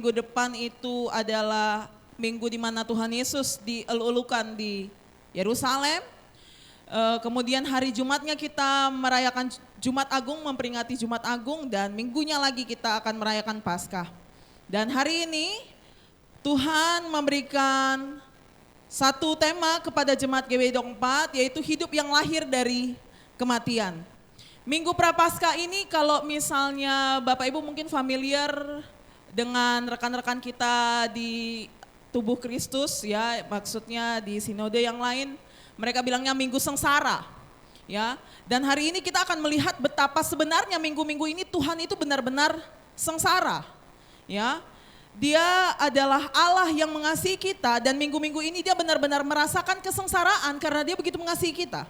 Minggu depan itu adalah minggu di mana Tuhan Yesus dielulukan di Yerusalem. Kemudian hari Jumatnya kita merayakan Jumat Agung, memperingati Jumat Agung, dan minggunya lagi kita akan merayakan Paskah. Dan hari ini Tuhan memberikan satu tema kepada jemaat GW 4, yaitu hidup yang lahir dari kematian. Minggu Prapaskah ini kalau misalnya Bapak Ibu mungkin familiar dengan rekan-rekan kita di tubuh Kristus, ya, maksudnya di sinode yang lain, mereka bilangnya minggu sengsara, ya. Dan hari ini kita akan melihat betapa sebenarnya minggu-minggu ini Tuhan itu benar-benar sengsara, ya. Dia adalah Allah yang mengasihi kita, dan minggu-minggu ini dia benar-benar merasakan kesengsaraan karena dia begitu mengasihi kita.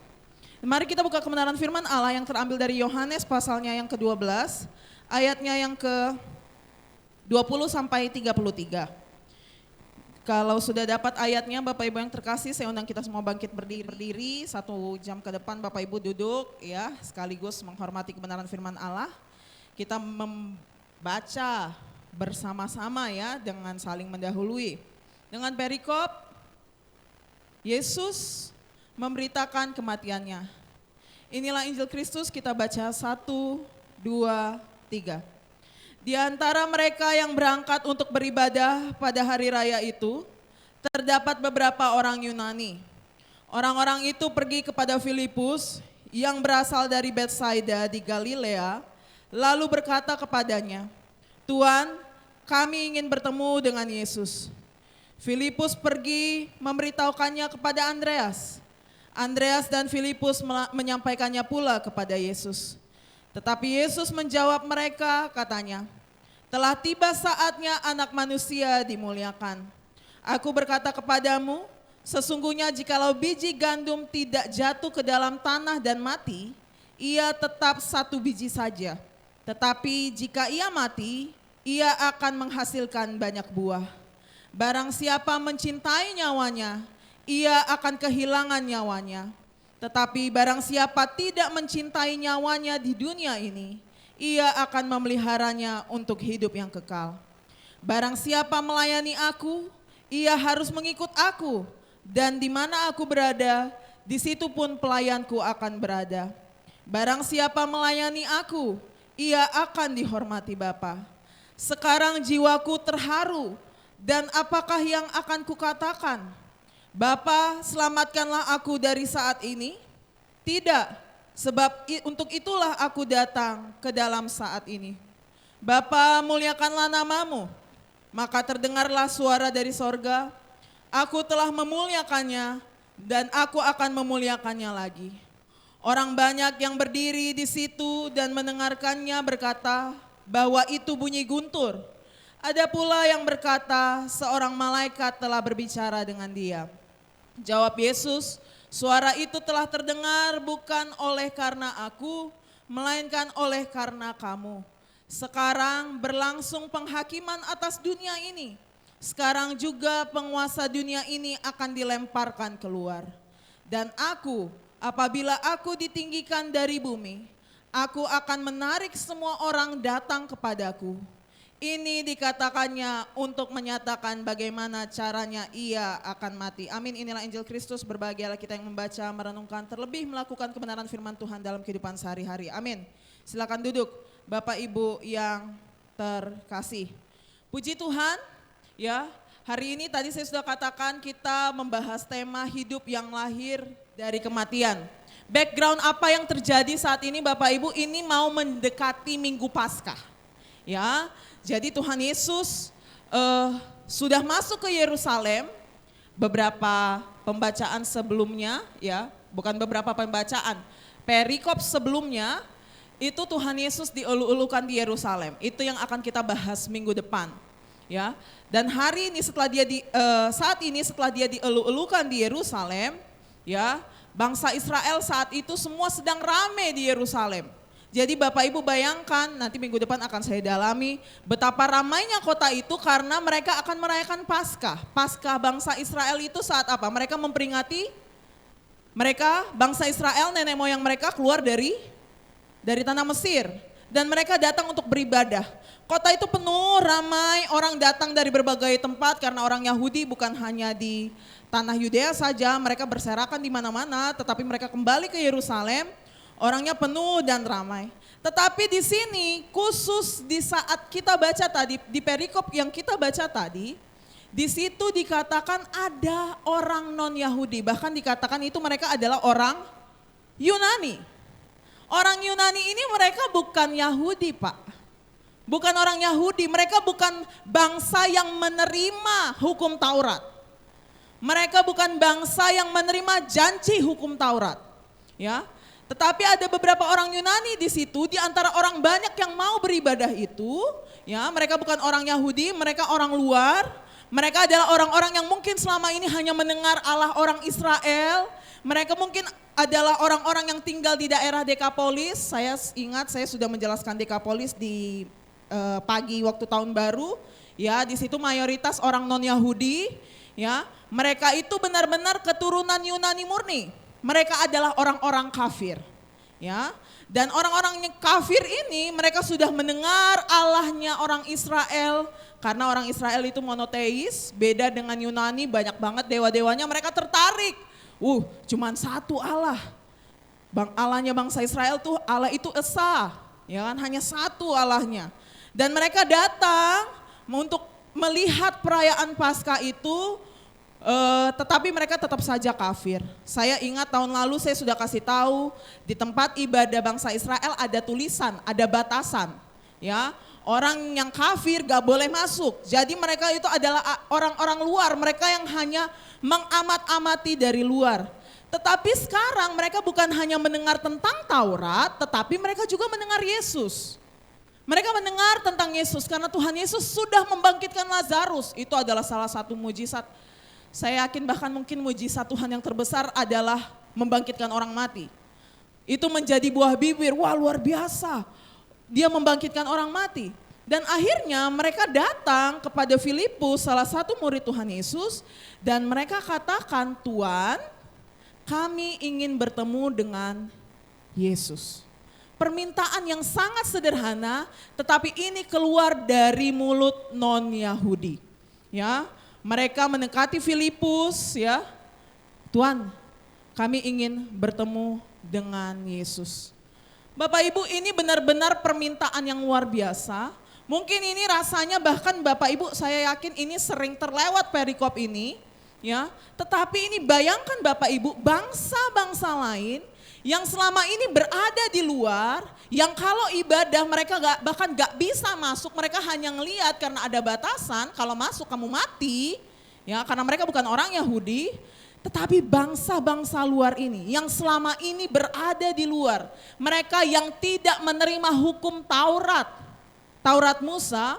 Mari kita buka kebenaran firman Allah yang terambil dari Yohanes pasalnya yang ke-12, ayatnya yang ke-20 sampai 33. Kalau sudah dapat ayatnya Bapak Ibu yang terkasih, saya undang kita semua bangkit berdiri 1 jam ke depan. Bapak Ibu duduk, ya, sekaligus menghormati kebenaran firman Allah. Kita membaca bersama-sama, ya, dengan saling mendahului. Dengan perikop, Yesus memberitakan kematiannya. Inilah Injil Kristus, kita baca 1, 2, 3. Di antara mereka yang berangkat untuk beribadah pada hari raya itu, terdapat beberapa orang Yunani. Orang-orang itu pergi kepada Filipus yang berasal dari Betsaida di Galilea, lalu berkata kepadanya, "Tuan, kami ingin bertemu dengan Yesus." Filipus pergi memberitahukannya kepada Andreas. Andreas dan Filipus menyampaikannya pula kepada Yesus. Tetapi Yesus menjawab mereka, katanya, "Telah tiba saatnya Anak Manusia dimuliakan. Aku berkata kepadamu, sesungguhnya jikalau biji gandum tidak jatuh ke dalam tanah dan mati, ia tetap satu biji saja. Tetapi jika ia mati, ia akan menghasilkan banyak buah. Barang siapa mencintai nyawanya, ia akan kehilangan nyawanya. Tetapi barang siapa tidak mencintai nyawanya di dunia ini, ia akan memeliharanya untuk hidup yang kekal. Barang siapa melayani aku, ia harus mengikut aku, dan di mana aku berada, di situ pun pelayanku akan berada. Barang siapa melayani aku, ia akan dihormati Bapa. Sekarang jiwaku terharu, dan apakah yang akan kukatakan? Bapa, selamatkanlah aku dari saat ini? Tidak, sebab untuk itulah aku datang ke dalam saat ini. Bapa, muliakanlah namamu. Maka terdengarlah suara dari sorga, aku telah memuliakannya dan aku akan memuliakannya lagi. Orang banyak yang berdiri di situ dan mendengarkannya berkata bahwa itu bunyi guntur. Ada pula yang berkata seorang malaikat telah berbicara dengan dia. Jawab Yesus, "Suara itu telah terdengar bukan oleh karena aku, melainkan oleh karena kamu. Sekarang berlangsung penghakiman atas dunia ini. Sekarang juga penguasa dunia ini akan dilemparkan keluar. Dan aku, apabila aku ditinggikan dari bumi, aku akan menarik semua orang datang kepadaku." Ini dikatakannya untuk menyatakan bagaimana caranya ia akan mati. Amin. Inilah Injil Kristus. Berbahagialah kita yang membaca, merenungkan, terlebih melakukan kebenaran firman Tuhan dalam kehidupan sehari-hari. Amin. Silakan duduk Bapak Ibu yang terkasih. Puji Tuhan, ya. Hari ini tadi saya sudah katakan kita membahas tema hidup yang lahir dari kematian. Background apa yang terjadi saat ini Bapak Ibu, ini mau mendekati Minggu Paskah. Ya, jadi Tuhan Yesus sudah masuk ke Yerusalem. Beberapa pembacaan sebelumnya, ya, bukan beberapa pembacaan, perikop sebelumnya itu Tuhan Yesus dielu-elukan di Yerusalem. Itu yang akan kita bahas minggu depan, ya. Dan hari ini saat ini setelah dia dielu-elukan di Yerusalem, ya, bangsa Israel saat itu semua sedang ramai di Yerusalem. Jadi Bapak Ibu bayangkan, nanti minggu depan akan saya dalami betapa ramainya kota itu karena mereka akan merayakan Paskah. Paskah bangsa Israel itu saat apa? Mereka memperingati, bangsa Israel, nenek moyang mereka keluar dari tanah Mesir. Dan mereka datang untuk beribadah. Kota itu penuh, ramai, orang datang dari berbagai tempat karena orang Yahudi bukan hanya di tanah Yudea saja, mereka berserakan di mana-mana, tetapi mereka kembali ke Yerusalem, orangnya penuh dan ramai. Tetapi di sini khusus di saat kita baca tadi, di perikop yang kita baca tadi, di situ dikatakan ada orang non-Yahudi, bahkan dikatakan itu mereka adalah orang Yunani. Orang Yunani ini mereka bukan Yahudi, Pak. Bukan orang Yahudi, mereka bukan bangsa yang menerima hukum Taurat. Mereka bukan bangsa yang menerima janji hukum Taurat. Ya, tetapi ada beberapa orang Yunani di situ, di antara orang banyak yang mau beribadah itu, ya, mereka bukan orang Yahudi, mereka orang luar. Mereka adalah orang-orang yang mungkin selama ini hanya mendengar Allah orang Israel. Mereka mungkin adalah orang-orang yang tinggal di daerah Dekapolis. Saya ingat saya sudah menjelaskan Dekapolis di pagi waktu tahun baru, ya, di situ mayoritas orang non-Yahudi, ya, mereka itu benar-benar keturunan Yunani murni. Mereka adalah orang-orang kafir, ya, dan orang-orang kafir ini mereka sudah mendengar Allahnya orang Israel, karena orang Israel itu monoteis, beda dengan Yunani, banyak banget dewa-dewanya, mereka tertarik. Cuman satu Allah, Allahnya bangsa Israel tuh Allah itu esa, ya kan, hanya satu Allahnya. Dan mereka datang untuk melihat perayaan Paskah itu, tetapi mereka tetap saja kafir. Saya ingat tahun lalu saya sudah kasih tahu di tempat ibadah bangsa Israel ada tulisan, ada batasan. Ya, orang yang kafir gak boleh masuk. Jadi mereka itu adalah orang-orang luar, mereka yang hanya mengamat-amati dari luar. Tetapi sekarang mereka bukan hanya mendengar tentang Taurat, tetapi mereka juga mendengar Yesus. Mereka mendengar tentang Yesus karena Tuhan Yesus sudah membangkitkan Lazarus. Itu adalah salah satu mujizat. Saya yakin bahkan mungkin mujizat Tuhan yang terbesar adalah membangkitkan orang mati. Itu menjadi buah bibir, wah luar biasa. Dia membangkitkan orang mati. Dan akhirnya mereka datang kepada Filipus, salah satu murid Tuhan Yesus. Dan mereka katakan, Tuhan, kami ingin bertemu dengan Yesus. Permintaan yang sangat sederhana, tetapi ini keluar dari mulut non-Yahudi. Ya, mereka mendekati Filipus, ya, Tuhan, kami ingin bertemu dengan Yesus. Bapak Ibu, ini benar-benar permintaan yang luar biasa. Mungkin ini rasanya bahkan Bapak Ibu, saya yakin ini sering terlewat perikop ini, ya. Tetapi ini bayangkan Bapak Ibu, bangsa-bangsa lain yang selama ini berada di luar, yang kalau ibadah mereka bahkan gak bisa masuk, mereka hanya ngelihat karena ada batasan, kalau masuk kamu mati, ya, karena mereka bukan orang Yahudi. Tetapi bangsa-bangsa luar ini yang selama ini berada di luar, mereka yang tidak menerima hukum Taurat Musa,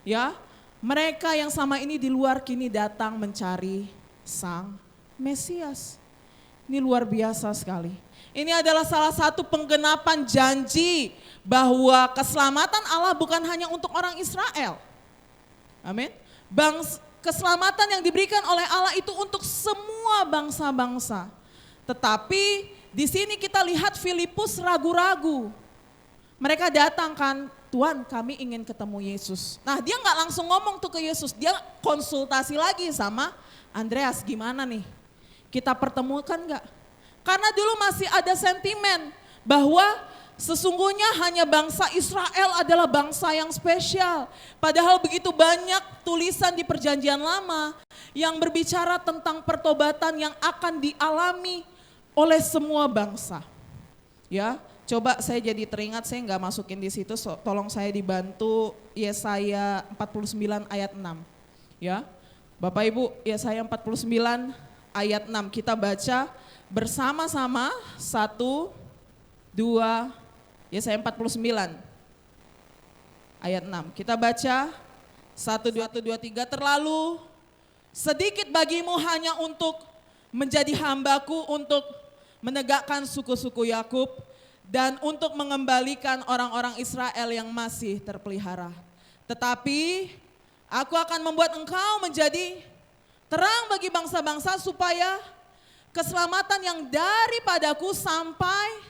ya, mereka yang selama ini di luar kini datang mencari Sang Mesias. Ini luar biasa sekali. Ini adalah salah satu penggenapan janji bahwa keselamatan Allah bukan hanya untuk orang Israel. Amin. Keselamatan yang diberikan oleh Allah itu untuk semua bangsa-bangsa. Tetapi di sini kita lihat Filipus ragu-ragu. Mereka datang kan, Tuhan kami ingin ketemu Yesus. Nah dia gak langsung ngomong tuh ke Yesus, dia konsultasi lagi sama Andreas, gimana nih? Kita pertemukan gak? Karena dulu masih ada sentimen bahwa sesungguhnya hanya bangsa Israel adalah bangsa yang spesial. Padahal begitu banyak tulisan di Perjanjian Lama yang berbicara tentang pertobatan yang akan dialami oleh semua bangsa. Ya, coba saya jadi teringat, saya nggak masukin di situ, tolong saya dibantu Yesaya 49 ayat 6. Ya, Bapak Ibu, Yesaya 49 ayat 6 kita baca bersama-sama, 1, 2, Yesaya 49 ayat 6. Kita baca 1, 2, 3. Terlalu sedikit bagimu hanya untuk menjadi hambaku, untuk menegakkan suku-suku Yakub dan untuk mengembalikan orang-orang Israel yang masih terpelihara. Tetapi aku akan membuat engkau menjadi terang bagi bangsa-bangsa supaya keselamatan yang daripadaku sampai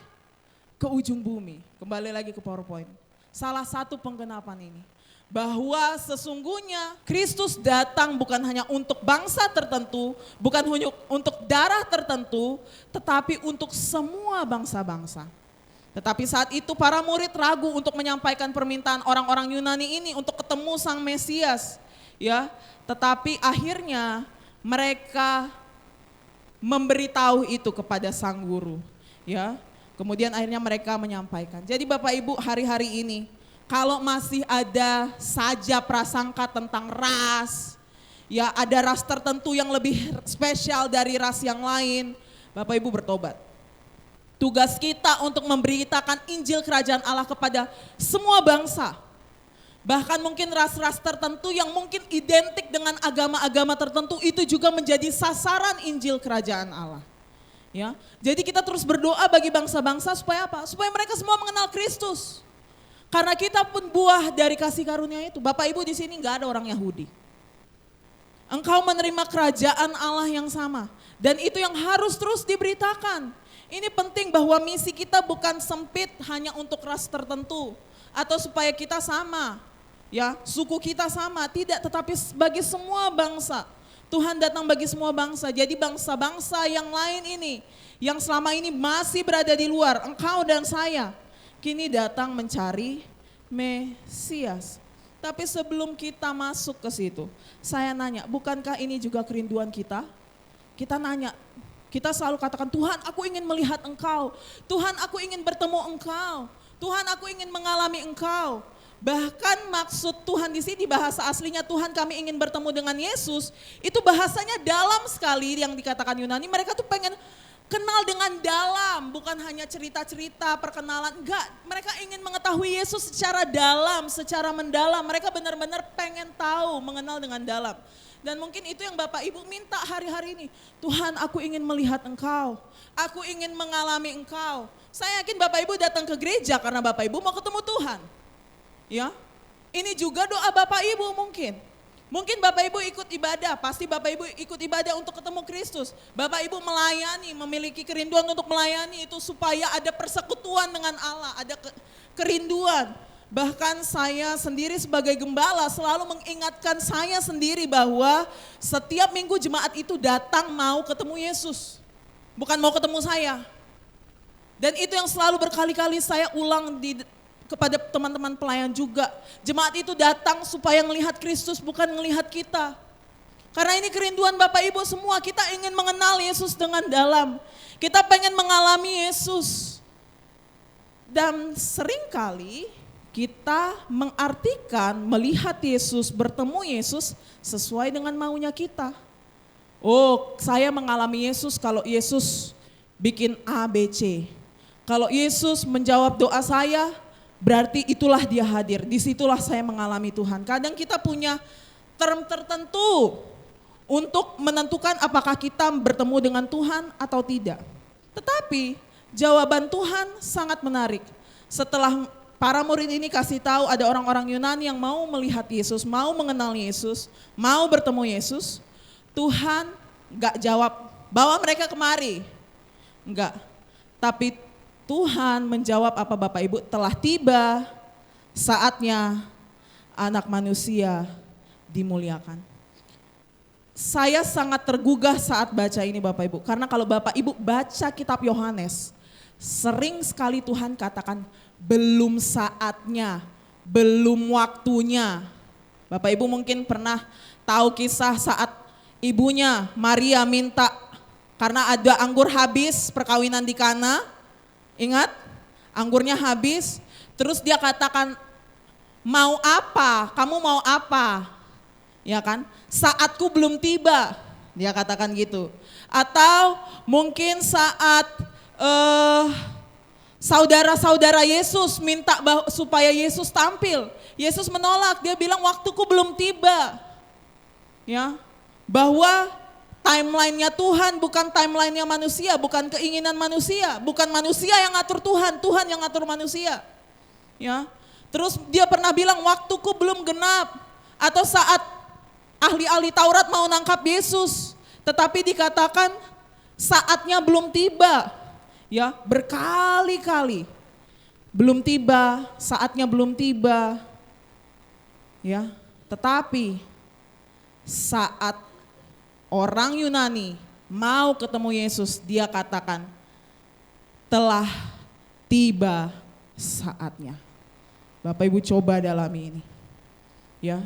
ke ujung bumi. Kembali lagi ke PowerPoint. Salah satu penggenapan ini. bahwa sesungguhnya Kristus datang bukan hanya untuk bangsa tertentu, bukan hanya untuk darah tertentu, tetapi untuk semua bangsa-bangsa. Tetapi saat itu para murid ragu untuk menyampaikan permintaan orang-orang Yunani ini untuk ketemu Sang Mesias, ya. Tetapi akhirnya mereka memberitahu itu kepada sang guru, ya. Kemudian akhirnya mereka menyampaikan. Jadi Bapak Ibu, hari-hari ini kalau masih ada saja prasangka tentang ras, ya ada ras tertentu yang lebih spesial dari ras yang lain, Bapak Ibu bertobat. Tugas kita untuk memberitakan Injil Kerajaan Allah kepada semua bangsa. Bahkan mungkin ras-ras tertentu yang mungkin identik dengan agama-agama tertentu itu juga menjadi sasaran Injil Kerajaan Allah. Ya, jadi kita terus berdoa bagi bangsa-bangsa supaya apa? Supaya mereka semua mengenal Kristus. Karena kita pun buah dari kasih karunia itu. Bapak Ibu di sini nggak ada orang Yahudi. Engkau menerima kerajaan Allah yang sama. Dan itu yang harus terus diberitakan. Ini penting bahwa misi kita bukan sempit hanya untuk ras tertentu. Atau supaya kita sama. Ya, suku kita sama. Tidak, tetapi bagi semua bangsa. Tuhan datang bagi semua bangsa. Jadi bangsa-bangsa yang lain ini. Yang selama ini masih berada di luar. Engkau dan saya. Kini datang mencari Mesias. Tapi sebelum kita masuk ke situ, saya nanya, bukankah ini juga kerinduan kita? Kita nanya, kita selalu katakan, Tuhan aku ingin melihat Engkau. Tuhan aku ingin bertemu Engkau. Tuhan aku ingin mengalami Engkau. Bahkan maksud Tuhan di sini bahasa aslinya Tuhan kami ingin bertemu dengan Yesus. Itu bahasanya dalam sekali yang dikatakan Yunani. Mereka tuh pengen kenal dengan dalam, bukan hanya cerita-cerita, perkenalan, enggak. Mereka ingin mengetahui Yesus secara dalam, secara mendalam. Mereka benar-benar pengen tahu, mengenal dengan dalam. Dan mungkin itu yang Bapak Ibu minta hari-hari ini. Tuhan aku ingin melihat Engkau, aku ingin mengalami Engkau. Saya yakin Bapak Ibu datang ke gereja karena Bapak Ibu mau ketemu Tuhan. Ya, ini juga doa Bapak Ibu mungkin. Mungkin Bapak Ibu ikut ibadah, pasti Bapak Ibu ikut ibadah untuk ketemu Kristus. Bapak Ibu melayani, memiliki kerinduan untuk melayani itu supaya ada persekutuan dengan Allah, ada kerinduan. Bahkan saya sendiri sebagai gembala selalu mengingatkan saya sendiri bahwa setiap minggu jemaat itu datang mau ketemu Yesus. Bukan mau ketemu saya. Dan itu yang selalu berkali-kali saya ulang kepada teman-teman pelayan juga. Jemaat itu datang supaya melihat Kristus bukan melihat kita. Karena ini kerinduan Bapak Ibu semua, kita ingin mengenal Yesus dengan dalam. Kita pengen mengalami Yesus. Dan seringkali kita mengartikan melihat Yesus, bertemu Yesus sesuai dengan maunya kita. Oh, saya mengalami Yesus kalau Yesus bikin A, B, C. Kalau Yesus menjawab doa saya, berarti itulah dia hadir, disitulah saya mengalami Tuhan. Kadang kita punya term tertentu untuk menentukan apakah kita bertemu dengan Tuhan atau tidak. Tetapi jawaban Tuhan sangat menarik. Setelah para murid ini kasih tahu ada orang-orang Yunani yang mau melihat Yesus, mau mengenal Yesus, mau bertemu Yesus, Tuhan gak jawab, bawa mereka kemari. Enggak, tapi Tuhan menjawab apa Bapak Ibu, telah tiba saatnya anak manusia dimuliakan. Saya sangat tergugah saat baca ini Bapak Ibu, karena kalau Bapak Ibu baca kitab Yohanes, sering sekali Tuhan katakan belum saatnya, belum waktunya. Bapak Ibu mungkin pernah tahu kisah saat ibunya Maria minta, karena ada anggur habis perkawinan di Kana. Ingat, anggurnya habis, terus dia katakan, mau apa? Kamu mau apa? Ya kan? Saatku belum tiba, dia katakan gitu. Atau mungkin saat saudara-saudara Yesus minta supaya Yesus tampil, Yesus menolak, dia bilang waktuku belum tiba. Ya, bahwa timeline-nya Tuhan bukan timeline-nya manusia, bukan keinginan manusia, bukan manusia yang ngatur Tuhan, Tuhan yang ngatur manusia. Ya. Terus dia pernah bilang waktuku belum genap, atau saat ahli-ahli Taurat mau nangkap Yesus, tetapi dikatakan saatnya belum tiba. Ya, berkali-kali belum tiba, saatnya belum tiba. Ya, tetapi saat orang Yunani mau ketemu Yesus, dia katakan, telah tiba saatnya. Bapak Ibu coba dalami ini. Ya.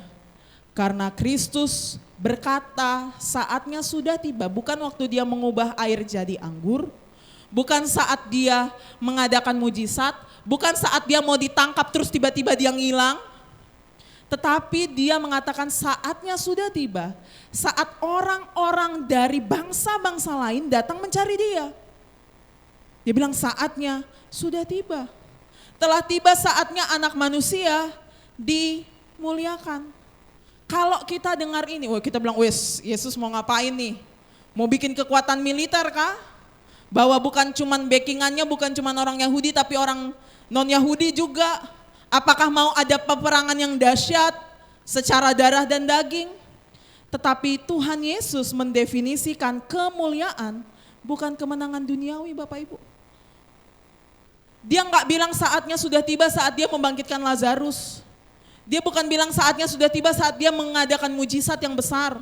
Karena Kristus berkata saatnya sudah tiba, bukan waktu dia mengubah air jadi anggur, bukan saat dia mengadakan mujizat, bukan saat dia mau ditangkap terus tiba-tiba dia ngilang. Tetapi dia mengatakan saatnya sudah tiba, saat orang-orang dari bangsa-bangsa lain datang mencari dia. Dia bilang saatnya sudah tiba. Telah tiba saatnya anak manusia dimuliakan. Kalau kita dengar ini, kita bilang, wes Yesus mau ngapain nih? Mau bikin kekuatan militer kah? Bahwa bukan cuman backingannya, bukan cuman orang Yahudi tapi orang non-Yahudi juga. Apakah mau ada peperangan yang dahsyat secara darah dan daging? Tetapi Tuhan Yesus mendefinisikan kemuliaan bukan kemenangan duniawi Bapak Ibu. Dia nggak bilang saatnya sudah tiba saat dia membangkitkan Lazarus. Dia bukan bilang saatnya sudah tiba saat dia mengadakan mujizat yang besar.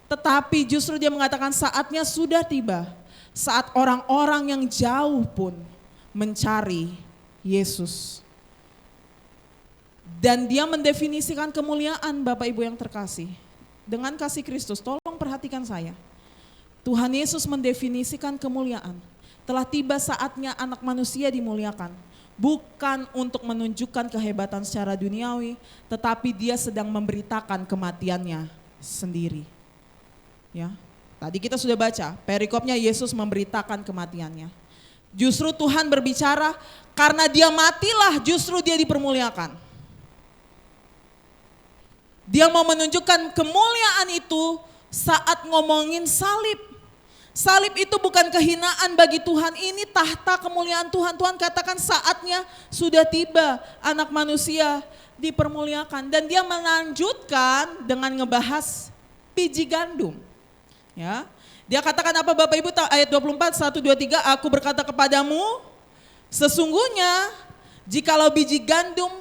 Tetapi justru dia mengatakan saatnya sudah tiba saat orang-orang yang jauh pun mencari Yesus. Dan dia mendefinisikan kemuliaan Bapak Ibu yang terkasih. Dengan kasih Kristus, tolong perhatikan saya. Tuhan Yesus mendefinisikan kemuliaan. Telah tiba saatnya anak manusia dimuliakan. Bukan untuk menunjukkan kehebatan secara duniawi, tetapi dia sedang memberitakan kematiannya sendiri. Ya, tadi kita sudah baca, perikopnya Yesus memberitakan kematiannya. Justru Tuhan berbicara, karena dia matilah justru dia dipermuliakan. Dia mau menunjukkan kemuliaan itu saat ngomongin salib. Salib itu bukan kehinaan bagi Tuhan, ini tahta kemuliaan Tuhan. Tuhan katakan saatnya sudah tiba anak manusia dipermuliakan. Dan dia melanjutkan dengan ngebahas biji gandum. Ya, dia katakan apa Bapak Ibu, ayat 24, 1, 2, 3, aku berkata kepadamu, sesungguhnya jikalau biji gandum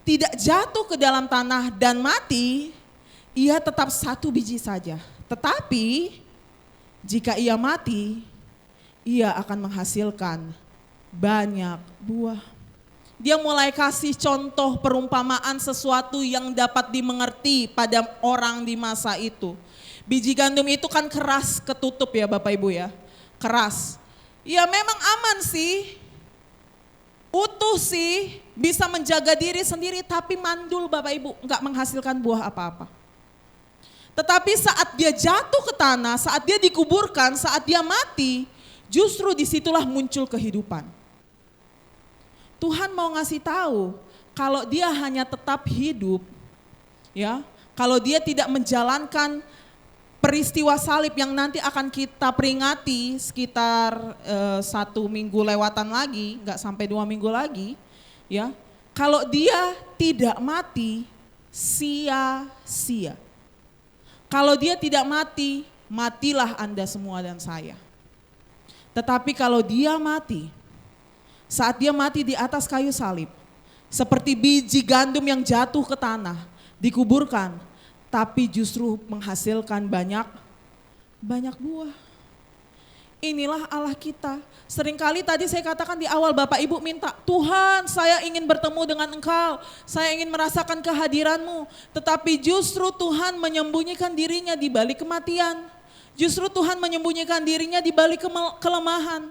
tidak jatuh ke dalam tanah dan mati, ia tetap satu biji saja. Tetapi jika ia mati, ia akan menghasilkan banyak buah. Dia mulai kasih contoh perumpamaan sesuatu yang dapat dimengerti pada orang di masa itu. Biji gandum itu kan keras ketutup ya Bapak Ibu ya, keras. Ya memang aman sih, utuh sih, bisa menjaga diri sendiri, tapi mandul Bapak Ibu, enggak menghasilkan buah apa-apa. Tetapi saat dia jatuh ke tanah, saat dia dikuburkan, saat dia mati, justru disitulah muncul kehidupan. Tuhan mau ngasih tahu, kalau dia hanya tetap hidup, ya, kalau dia tidak menjalankan peristiwa salib yang nanti akan kita peringati sekitar 1 minggu lewatan lagi, nggak sampai 2 minggu lagi, ya. Kalau dia tidak mati, sia-sia. Kalau dia tidak mati, matilah Anda semua dan saya. Tetapi kalau dia mati, saat dia mati di atas kayu salib, seperti biji gandum yang jatuh ke tanah, dikuburkan, tapi justru menghasilkan banyak buah. Inilah Allah kita. Seringkali tadi saya katakan di awal Bapak Ibu minta, Tuhan saya ingin bertemu dengan Engkau, saya ingin merasakan kehadiran-Mu. Tetapi justru Tuhan menyembunyikan dirinya di balik kematian. Justru Tuhan menyembunyikan dirinya di balik kelemahan.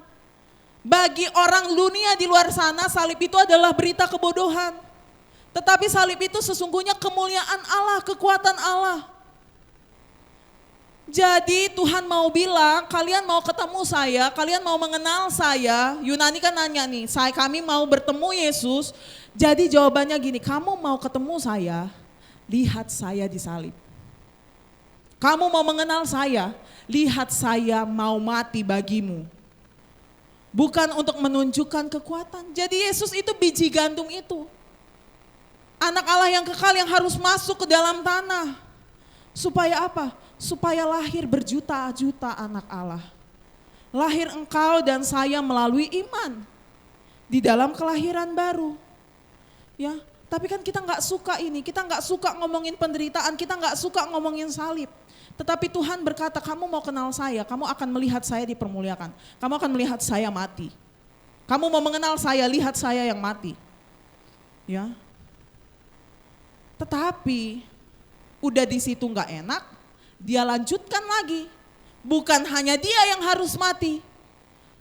Bagi orang dunia di luar sana salib itu adalah berita kebodohan. Tetapi salib itu sesungguhnya kemuliaan Allah, kekuatan Allah. Jadi Tuhan mau bilang, kalian mau ketemu saya, kalian mau mengenal saya. Yunani kan nanya nih, kami mau bertemu Yesus. Jadi jawabannya gini, kamu mau ketemu saya, lihat saya disalib. Kamu mau mengenal saya, lihat saya mau mati bagimu. Bukan untuk menunjukkan kekuatan. Jadi Yesus itu biji gandum itu. Anak Allah yang kekal yang harus masuk ke dalam tanah. Supaya apa? Supaya lahir berjuta-juta anak Allah. Lahir engkau dan saya melalui iman di dalam kelahiran baru. Ya, Tapi kan kita nggak suka ini, kita nggak suka ngomongin penderitaan, kita nggak suka ngomongin salib. Tetapi Tuhan berkata, kamu mau kenal saya, kamu akan melihat saya dipermuliakan. Kamu akan melihat saya mati. Kamu mau mengenal saya, lihat saya yang mati. Ya. Tetapi udah di situ nggak enak, dia lanjutkan lagi. Bukan hanya dia yang harus mati,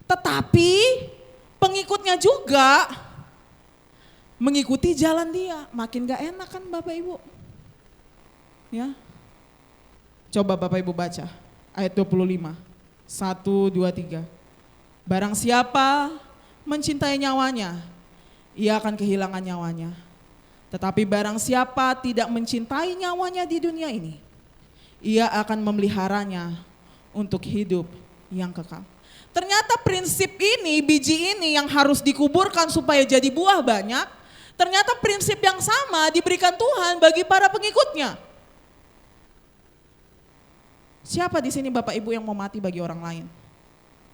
tetapi pengikutnya juga mengikuti jalan dia. Makin gak enak kan Bapak Ibu? Ya. Coba Bapak Ibu baca ayat 25. 1, 2, 3. Barang siapa mencintai nyawanya, ia akan kehilangan nyawanya. Tetapi barang siapa tidak mencintai nyawanya di dunia ini, ia akan memeliharanya untuk hidup yang kekal. Ternyata prinsip ini, biji ini yang harus dikuburkan supaya jadi buah banyak, ternyata prinsip yang sama diberikan Tuhan bagi para pengikutnya. Siapa di sini Bapak Ibu yang mau mati bagi orang lain?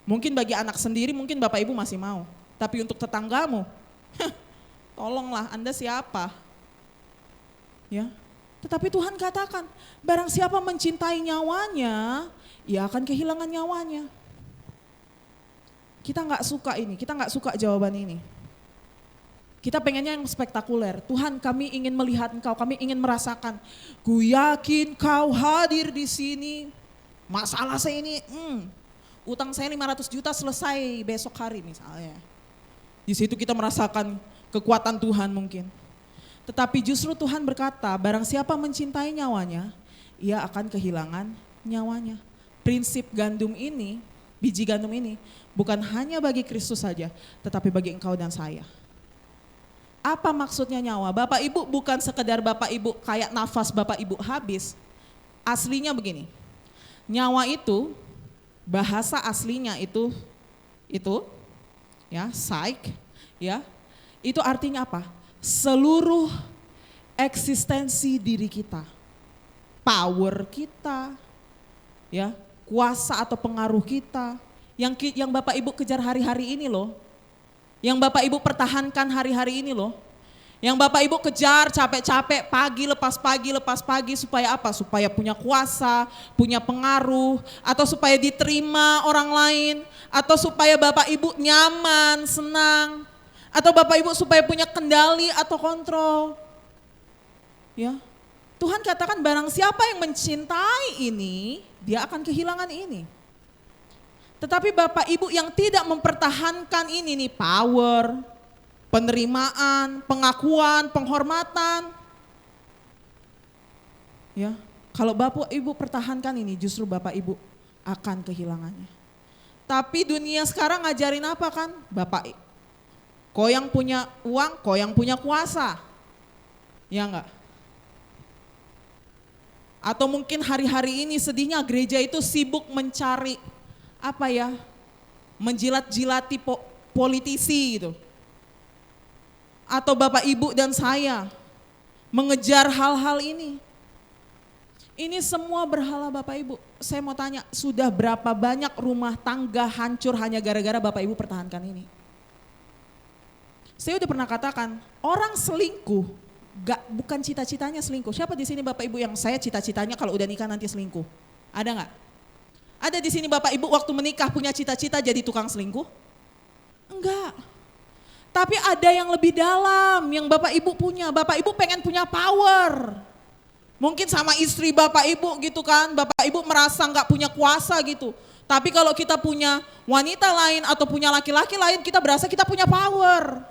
Mungkin bagi anak sendiri, mungkin Bapak Ibu masih mau. Tapi untuk tetanggamu, tolonglah, Anda siapa? Ya. Tetapi Tuhan katakan, barang siapa mencintai nyawanya, ia akan kehilangan nyawanya. Kita nggak suka ini, kita nggak suka jawaban ini. Kita pengennya yang spektakuler. Tuhan, kami ingin melihat Engkau, kami ingin merasakan. Ku yakin Kau hadir di sini. Masalah saya ini, utang saya 500 juta selesai besok hari misalnya. Di situ kita merasakan kekuatan Tuhan mungkin. Tetapi justru Tuhan berkata, barang siapa mencintai nyawanya, ia akan kehilangan nyawanya. Prinsip gandum ini, biji gandum ini, bukan hanya bagi Kristus saja, tetapi bagi engkau dan saya. Apa maksudnya nyawa? Bapak Ibu bukan sekedar Bapak Ibu kayak nafas Bapak Ibu habis. Aslinya begini, nyawa itu, bahasa aslinya itu ya, psyche, ya, itu artinya apa? Seluruh eksistensi diri kita, power kita, ya, kuasa atau pengaruh kita, yang Bapak Ibu kejar hari-hari ini loh, yang Bapak Ibu pertahankan hari-hari ini loh, yang Bapak Ibu kejar capek-capek pagi lepas pagi supaya apa? Supaya punya kuasa, punya pengaruh, atau supaya diterima orang lain, atau supaya Bapak Ibu nyaman, senang, atau Bapak Ibu supaya punya kendali atau kontrol. Ya. Tuhan katakan barang siapa yang mencintai ini, dia akan kehilangan ini. Tetapi Bapak Ibu yang tidak mempertahankan ini nih, power, penerimaan, pengakuan, penghormatan. Ya, kalau Bapak Ibu pertahankan ini, justru Bapak Ibu akan kehilangannya. Tapi dunia sekarang ngajarin apa kan? Bapak, kau yang punya uang, kau yang punya kuasa. Ya enggak? Atau mungkin hari-hari ini sedihnya gereja itu sibuk mencari apa ya, menjilat-jilati politisi gitu. Atau Bapak Ibu dan saya mengejar hal-hal ini. Ini semua berhala Bapak Ibu. Saya mau tanya, sudah berapa banyak rumah tangga hancur hanya gara-gara Bapak Ibu pertahankan ini? Saya udah pernah katakan, orang selingkuh, bukan cita-citanya selingkuh. Siapa di sini Bapak Ibu yang saya cita-citanya kalau udah nikah nanti selingkuh? Ada nggak? Ada di sini Bapak Ibu waktu menikah punya cita-cita jadi tukang selingkuh? Enggak. Tapi ada yang lebih dalam yang Bapak Ibu punya. Bapak Ibu pengen punya power. Mungkin sama istri Bapak Ibu gitu kan. Bapak Ibu merasa nggak punya kuasa gitu. Tapi kalau kita punya wanita lain atau punya laki-laki lain, kita berasa kita punya power.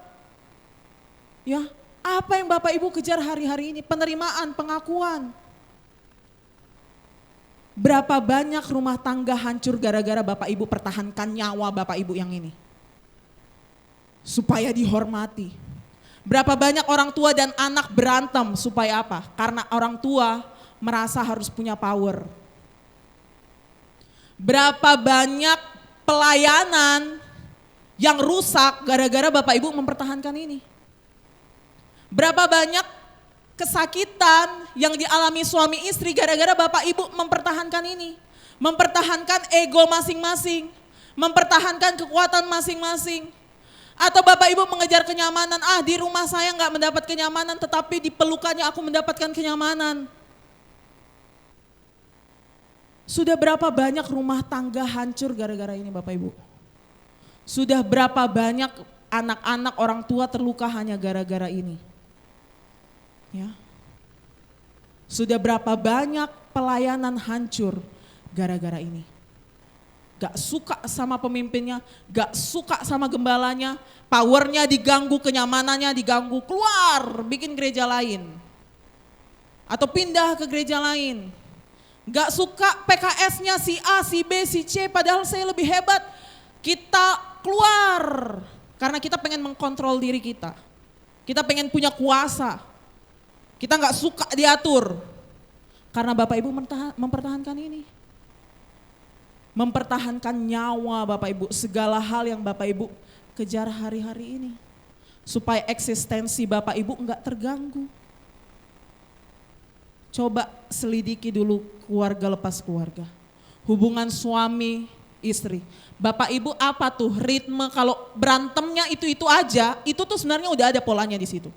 Ya, apa yang Bapak Ibu kejar hari-hari ini? Penerimaan, pengakuan. Berapa banyak rumah tangga hancur gara-gara Bapak Ibu pertahankan nyawa Bapak Ibu yang ini? Supaya dihormati. Berapa banyak orang tua dan anak berantem supaya apa? Karena orang tua merasa harus punya power. Berapa banyak pelayanan yang rusak gara-gara Bapak Ibu mempertahankan ini? Berapa banyak kesakitan yang dialami suami istri gara-gara Bapak Ibu mempertahankan ini. Mempertahankan ego masing-masing, mempertahankan kekuatan masing-masing. Atau Bapak Ibu mengejar kenyamanan, di rumah saya nggak mendapat kenyamanan tetapi di pelukannya aku mendapatkan kenyamanan. Sudah berapa banyak rumah tangga hancur gara-gara ini Bapak Ibu? Sudah berapa banyak anak-anak orang tua terluka hanya gara-gara ini? Ya. Sudah berapa banyak pelayanan hancur gara-gara ini? Gak suka sama pemimpinnya, gak suka sama gembalanya, powernya diganggu, kenyamanannya diganggu, keluar bikin gereja lain. Atau pindah ke gereja lain. Gak suka PKS-nya si A, si B, si C, padahal saya lebih hebat. Kita keluar karena kita pengen mengkontrol diri kita. Kita pengen punya kuasa. Kita gak suka diatur. Karena Bapak Ibu mempertahankan ini. Mempertahankan nyawa Bapak Ibu, segala hal yang Bapak Ibu kejar hari-hari ini. Supaya eksistensi Bapak Ibu enggak terganggu. Coba selidiki dulu keluarga lepas keluarga. Hubungan suami istri. Bapak Ibu apa tuh ritme kalau berantemnya itu aja, itu tuh sebenarnya udah ada polanya di situ.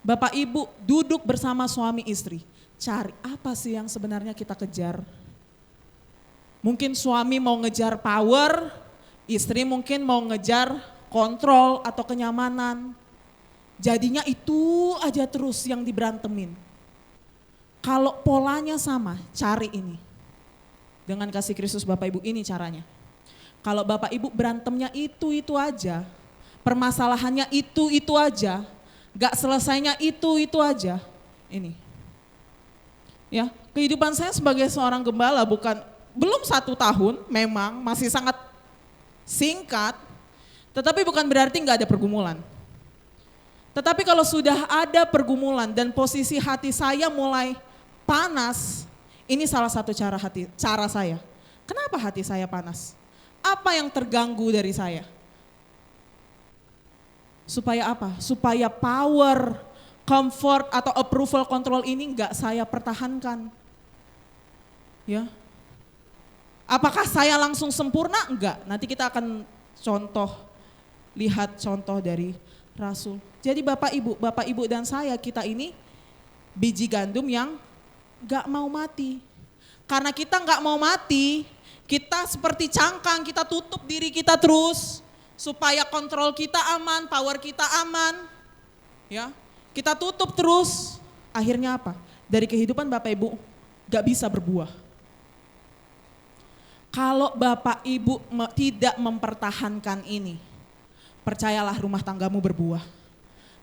Bapak Ibu duduk bersama suami istri, cari apa sih yang sebenarnya kita kejar. Mungkin suami mau ngejar power, istri mungkin mau ngejar kontrol atau kenyamanan. Jadinya itu aja terus yang diberantemin. Kalau polanya sama, cari ini. Dengan kasih Kristus Bapak Ibu, ini caranya. Kalau Bapak Ibu berantemnya itu aja, permasalahannya itu aja, gak selesainya itu aja, ini. Ya, kehidupan saya sebagai seorang gembala belum 1 tahun, memang masih sangat singkat, tetapi bukan berarti nggak ada pergumulan. Tetapi kalau sudah ada pergumulan dan posisi hati saya mulai panas, ini salah satu cara saya. Kenapa hati saya panas? Apa yang terganggu dari saya? Supaya apa? Supaya power, comfort atau approval control ini nggak saya pertahankan. Ya. Apakah saya langsung sempurna? Enggak, nanti kita akan lihat contoh dari Rasul. Jadi Bapak Ibu dan saya, kita ini biji gandum yang enggak mau mati. Karena kita enggak mau mati, kita seperti cangkang, kita tutup diri kita terus supaya kontrol kita aman, power kita aman. Ya, kita tutup terus, akhirnya apa? Dari kehidupan Bapak Ibu enggak bisa berbuah. Kalau Bapak Ibu tidak mempertahankan ini, percayalah rumah tanggamu berbuah.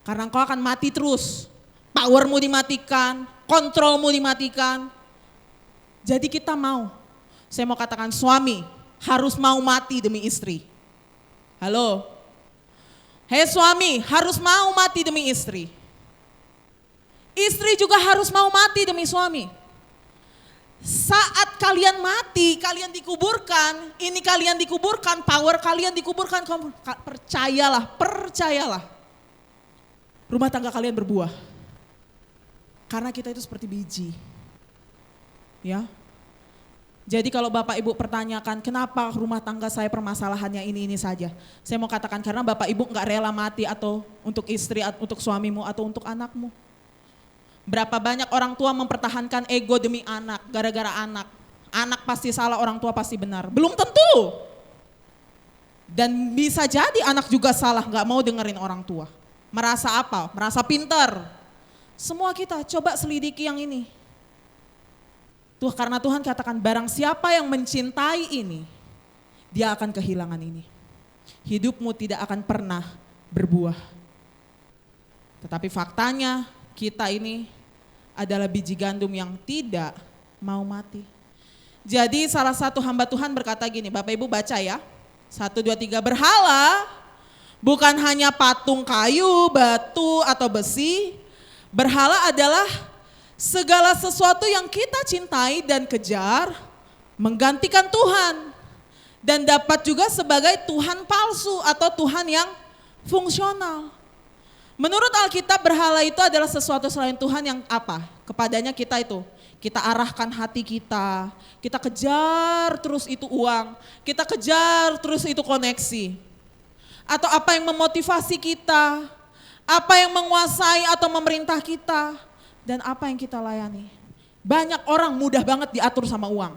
Karena engkau akan mati terus, powermu dimatikan, kontrolmu dimatikan. Jadi saya mau katakan suami harus mau mati demi istri. Halo, hei suami harus mau mati demi istri. Istri juga harus mau mati demi suami. Saat kalian mati, kalian dikuburkan, power kalian dikuburkan, percayalah. Rumah tangga kalian berbuah. Karena kita itu seperti biji. Ya. Jadi kalau Bapak Ibu pertanyakan kenapa rumah tangga saya permasalahannya ini saja. Saya mau katakan karena Bapak Ibu enggak rela mati atau untuk istri, untuk suamimu atau untuk anakmu. Berapa banyak orang tua mempertahankan ego demi anak, gara-gara anak. Anak pasti salah, orang tua pasti benar. Belum tentu. Dan bisa jadi anak juga salah, gak mau dengerin orang tua. Merasa apa? Merasa pintar. Semua kita coba selidiki yang ini. Karena Tuhan katakan barang siapa yang mencintai ini, dia akan kehilangan ini. Hidupmu tidak akan pernah berbuah. Tetapi faktanya, kita ini adalah biji gandum yang tidak mau mati. Jadi salah satu hamba Tuhan berkata gini, Bapak Ibu baca ya. 1, 2, 3, berhala bukan hanya patung kayu, batu atau besi. Berhala adalah segala sesuatu yang kita cintai dan kejar menggantikan Tuhan. Dan dapat juga sebagai Tuhan palsu atau Tuhan yang fungsional. Menurut Alkitab berhala itu adalah sesuatu selain Tuhan yang apa? Kepadanya kita arahkan hati kita kejar terus itu uang, kita kejar terus itu koneksi. Atau apa yang memotivasi kita, apa yang menguasai atau memerintah kita, dan apa yang kita layani. Banyak orang mudah banget diatur sama uang.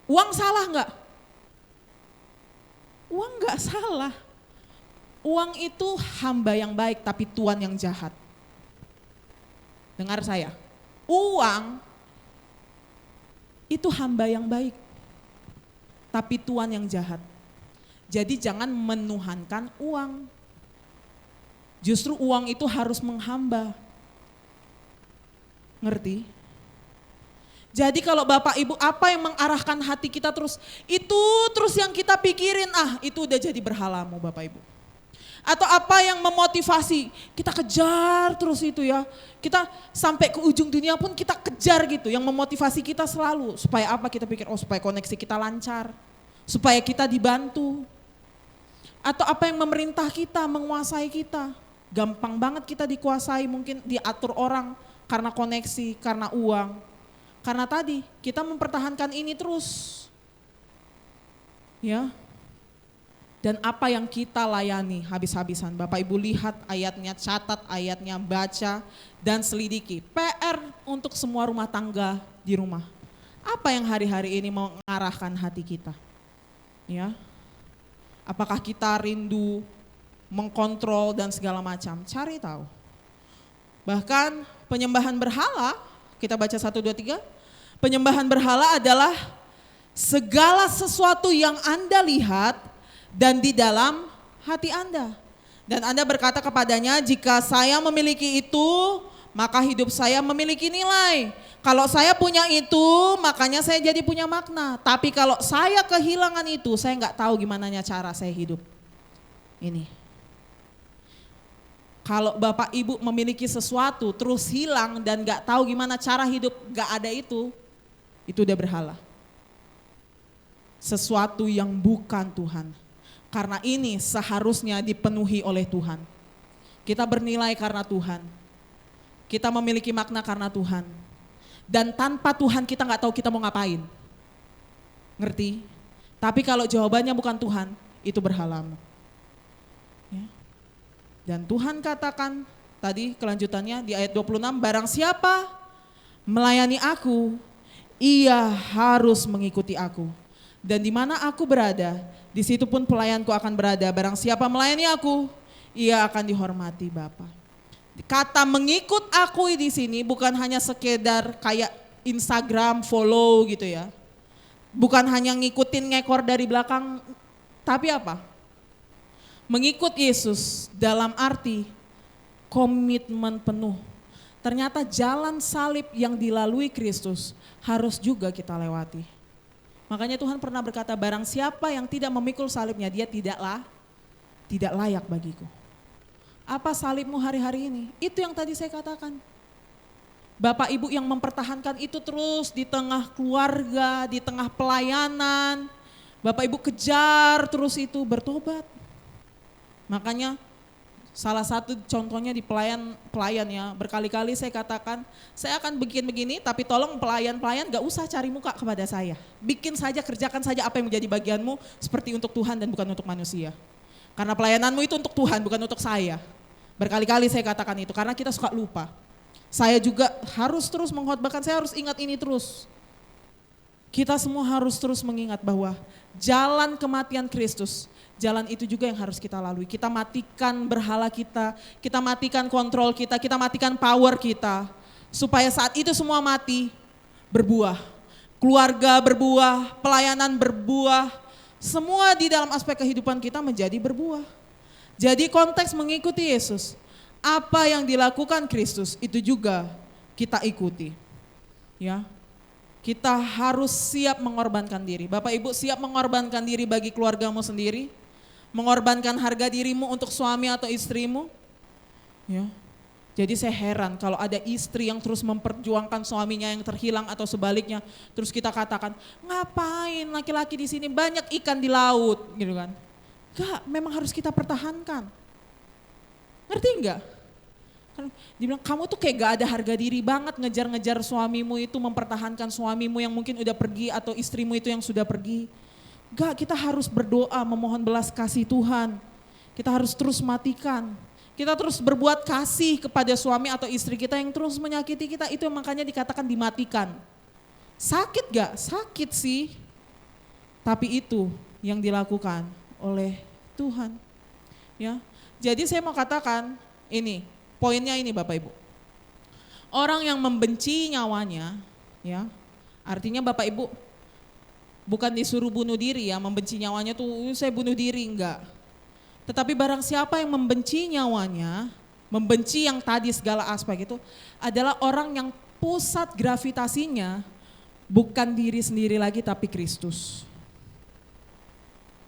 Uang salah enggak? Uang enggak salah. Uang itu hamba yang baik tapi tuan yang jahat. Dengar saya, uang itu hamba yang baik tapi tuan yang jahat. Jadi jangan menuhankan uang. Justru uang itu harus menghamba. Ngerti? Jadi kalau Bapak Ibu apa yang mengarahkan hati kita terus, itu terus yang kita pikirin, itu udah jadi berhalamu Bapak Ibu. Atau apa yang memotivasi, kita kejar terus itu ya. Kita sampai ke ujung dunia pun kita kejar gitu, yang memotivasi kita selalu. Supaya apa kita pikir, supaya koneksi kita lancar, supaya kita dibantu. Atau apa yang memerintah kita, menguasai kita. Gampang banget kita dikuasai, mungkin diatur orang karena koneksi, karena uang. Karena tadi kita mempertahankan ini terus. Ya. Dan apa yang kita layani habis-habisan. Bapak Ibu lihat ayatnya, catat ayatnya, baca dan selidiki. PR untuk semua rumah tangga di rumah. Apa yang hari-hari ini mengarahkan hati kita? Ya. Apakah kita rindu mengkontrol dan segala macam? Cari tahu. Bahkan penyembahan berhala, kita baca 1, 2, 3. Penyembahan berhala adalah segala sesuatu yang Anda lihat dan di dalam hati Anda. Dan Anda berkata kepadanya, jika saya memiliki itu, maka hidup saya memiliki nilai. Kalau saya punya itu, makanya saya jadi punya makna. Tapi kalau saya kehilangan itu, saya nggak tahu gimana cara saya hidup. Ini. Kalau Bapak Ibu memiliki sesuatu terus hilang dan nggak tahu gimana cara hidup, nggak ada itu udah berhala. Sesuatu yang bukan Tuhan. Karena ini seharusnya dipenuhi oleh Tuhan. Kita bernilai karena Tuhan. Kita memiliki makna karena Tuhan. Dan tanpa Tuhan kita nggak tahu kita mau ngapain. Ngerti? Tapi kalau jawabannya bukan Tuhan, itu berhalamu. Ya. Dan Tuhan katakan tadi kelanjutannya di ayat 26, barang siapa melayani aku, ia harus mengikuti aku. Dan di mana aku berada, di situ pun pelayanku akan berada. Barang siapa melayani aku, ia akan dihormati Bapa. Kata mengikut aku di sini bukan hanya sekedar kayak Instagram follow gitu ya. Bukan hanya ngikutin ngekor dari belakang, tapi apa? Mengikut Yesus dalam arti komitmen penuh. Ternyata jalan salib yang dilalui Kristus harus juga kita lewati. Makanya Tuhan pernah berkata, barang siapa yang tidak memikul salibnya, dia tidak layak bagiku. Apa salibmu hari-hari ini? Itu yang tadi saya katakan. Bapak Ibu yang mempertahankan itu terus di tengah keluarga, di tengah pelayanan. Bapak Ibu kejar terus itu, bertobat. Makanya salah satu contohnya di pelayan ya, berkali-kali saya katakan, saya akan bikin begini tapi tolong pelayan-pelayan gak usah cari muka kepada saya. Bikin saja, kerjakan saja apa yang menjadi bagianmu seperti untuk Tuhan dan bukan untuk manusia. Karena pelayananmu itu untuk Tuhan bukan untuk saya. Berkali-kali saya katakan itu karena kita suka lupa. Saya juga harus terus mengkhotbahkan, saya harus ingat ini terus. Kita semua harus terus mengingat bahwa jalan kematian Kristus, jalan itu juga yang harus kita lalui. Kita matikan berhala kita matikan kontrol kita matikan power kita. Supaya saat itu semua mati, berbuah. Keluarga berbuah, pelayanan berbuah, semua di dalam aspek kehidupan kita menjadi berbuah. Jadi konteks mengikuti Yesus, apa yang dilakukan Kristus itu juga kita ikuti. Ya. Kita harus siap mengorbankan diri. Bapak Ibu siap mengorbankan diri bagi keluargamu sendiri? Mengorbankan harga dirimu untuk suami atau istrimu? Ya. Jadi saya heran kalau ada istri yang terus memperjuangkan suaminya yang terhilang atau sebaliknya. Terus kita katakan, ngapain laki-laki di sini, banyak ikan di laut gitu kan. Enggak, memang harus kita pertahankan. Ngerti enggak? Dibilang kamu tuh kayak gak ada harga diri banget ngejar-ngejar suamimu itu, mempertahankan suamimu yang mungkin udah pergi atau istrimu itu yang sudah pergi. Enggak, kita harus berdoa memohon belas kasih Tuhan. Kita harus terus matikan. Kita terus berbuat kasih kepada suami atau istri kita yang terus menyakiti kita. Itu makanya dikatakan dimatikan. Sakit gak? Sakit sih. Tapi itu yang dilakukan oleh Tuhan. Ya. Jadi saya mau katakan ini, poinnya ini Bapak Ibu. Orang yang membenci nyawanya, ya, artinya Bapak Ibu bukan disuruh bunuh diri ya, membenci nyawanya tuh saya bunuh diri, enggak. Tetapi barang siapa yang membenci nyawanya, membenci yang tadi segala aspek itu adalah orang yang pusat gravitasinya bukan diri sendiri lagi tapi Kristus.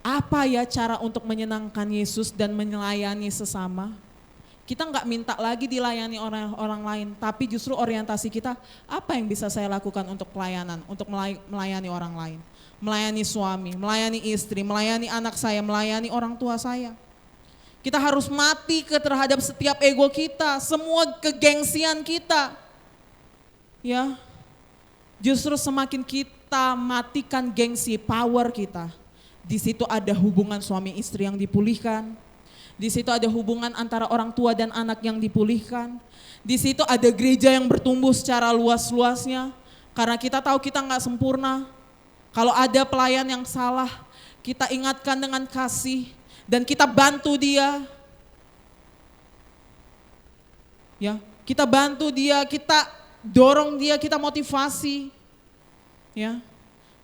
Apa ya cara untuk menyenangkan Yesus dan melayani sesama? Kita enggak minta lagi dilayani orang lain, tapi justru orientasi kita apa yang bisa saya lakukan untuk pelayanan, untuk melayani orang lain. Melayani suami, melayani istri, melayani anak saya, melayani orang tua saya. Kita harus mati terhadap setiap ego kita, semua kegengsian kita. Ya, justru semakin kita matikan gengsi, power kita, di situ ada hubungan suami istri yang dipulihkan. Di situ ada hubungan antara orang tua dan anak yang dipulihkan. Di situ ada gereja yang bertumbuh secara luas-luasnya. Karena kita tahu kita nggak sempurna. Kalau ada pelayan yang salah, kita ingatkan dengan kasih dan kita bantu dia. Ya, kita bantu dia, kita dorong dia, kita motivasi. Ya.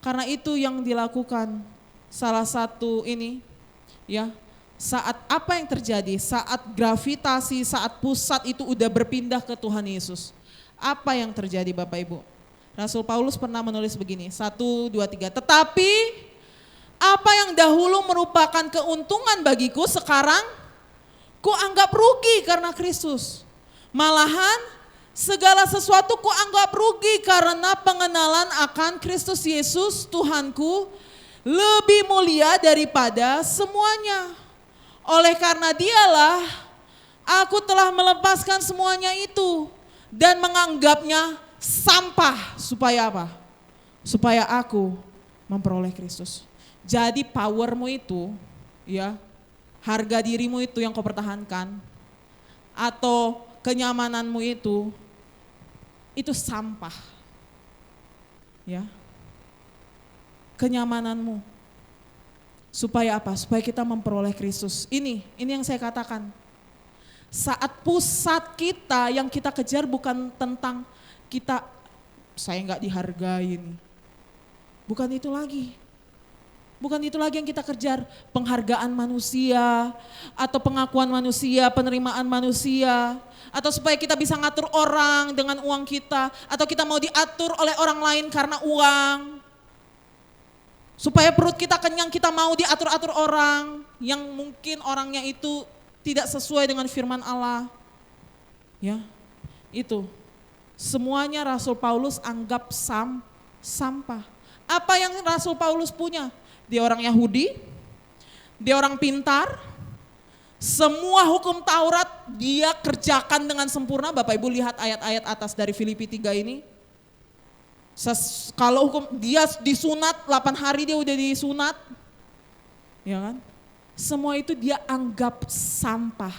Karena itu yang dilakukan salah satu ini, ya. Saat apa yang terjadi? Saat gravitasi, saat pusat itu udah berpindah ke Tuhan Yesus. Apa yang terjadi Bapak Ibu? Rasul Paulus pernah menulis begini, 1, 2, 3. Tetapi apa yang dahulu merupakan keuntungan bagiku sekarang ku anggap rugi karena Kristus. Malahan segala sesuatu ku anggap rugi karena pengenalan akan Kristus Yesus Tuhanku lebih mulia daripada semuanya. Oleh karena dialah aku telah melepaskan semuanya itu dan menganggapnya sampah supaya apa? Supaya aku memperoleh Kristus. Jadi powermu itu, ya, harga dirimu itu yang kau pertahankan atau kenyamananmu itu sampah. Ya. Kenyamananmu. Supaya apa? Supaya kita memperoleh Kristus. Ini yang saya katakan. Saat pusat kita yang kita kejar bukan tentang kita, saya nggak dihargain. Bukan itu lagi. Bukan itu lagi yang kita kejar. Penghargaan manusia, atau pengakuan manusia, penerimaan manusia. Atau supaya kita bisa ngatur orang dengan uang kita. Atau kita mau diatur oleh orang lain karena uang. Supaya perut kita kenyang, kita mau diatur-atur orang yang mungkin orangnya itu tidak sesuai dengan firman Allah. Ya, itu. Semuanya Rasul Paulus anggap sampah. Apa yang Rasul Paulus punya? Dia orang Yahudi, dia orang pintar, semua hukum Taurat dia kerjakan dengan sempurna. Bapak Ibu lihat ayat-ayat atas dari Filipi 3 ini. Kalau hukum dia disunat 8 hari dia udah disunat, ya kan? Semua itu dia anggap sampah.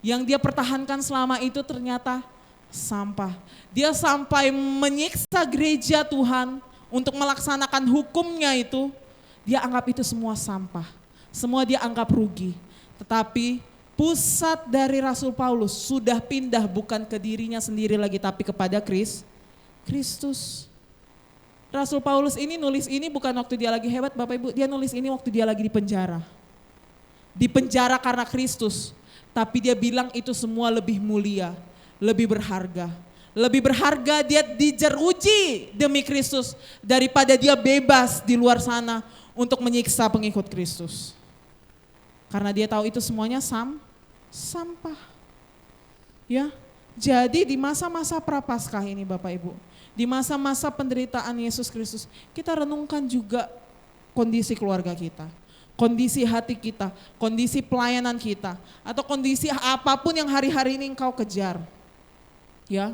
Yang dia pertahankan selama itu ternyata sampah. Dia sampai menyiksa gereja Tuhan untuk melaksanakan hukumnya itu, dia anggap itu semua sampah. Semua dia anggap rugi. Tetapi pusat dari Rasul Paulus sudah pindah bukan ke dirinya sendiri lagi tapi kepada Kristus. Rasul Paulus ini nulis ini bukan waktu dia lagi hebat Bapak Ibu, dia nulis ini waktu dia lagi di penjara. Di penjara karena Kristus, tapi dia bilang itu semua lebih mulia, lebih berharga. Lebih berharga dia dijeruji demi Kristus daripada dia bebas di luar sana untuk menyiksa pengikut Kristus. Karena dia tahu itu semuanya sampah. Ya. Jadi di masa-masa prapaskah ini Bapak Ibu, di masa-masa penderitaan Yesus Kristus, kita renungkan juga kondisi keluarga kita, kondisi hati kita, kondisi pelayanan kita, atau kondisi apapun yang hari-hari ini engkau kejar. Ya,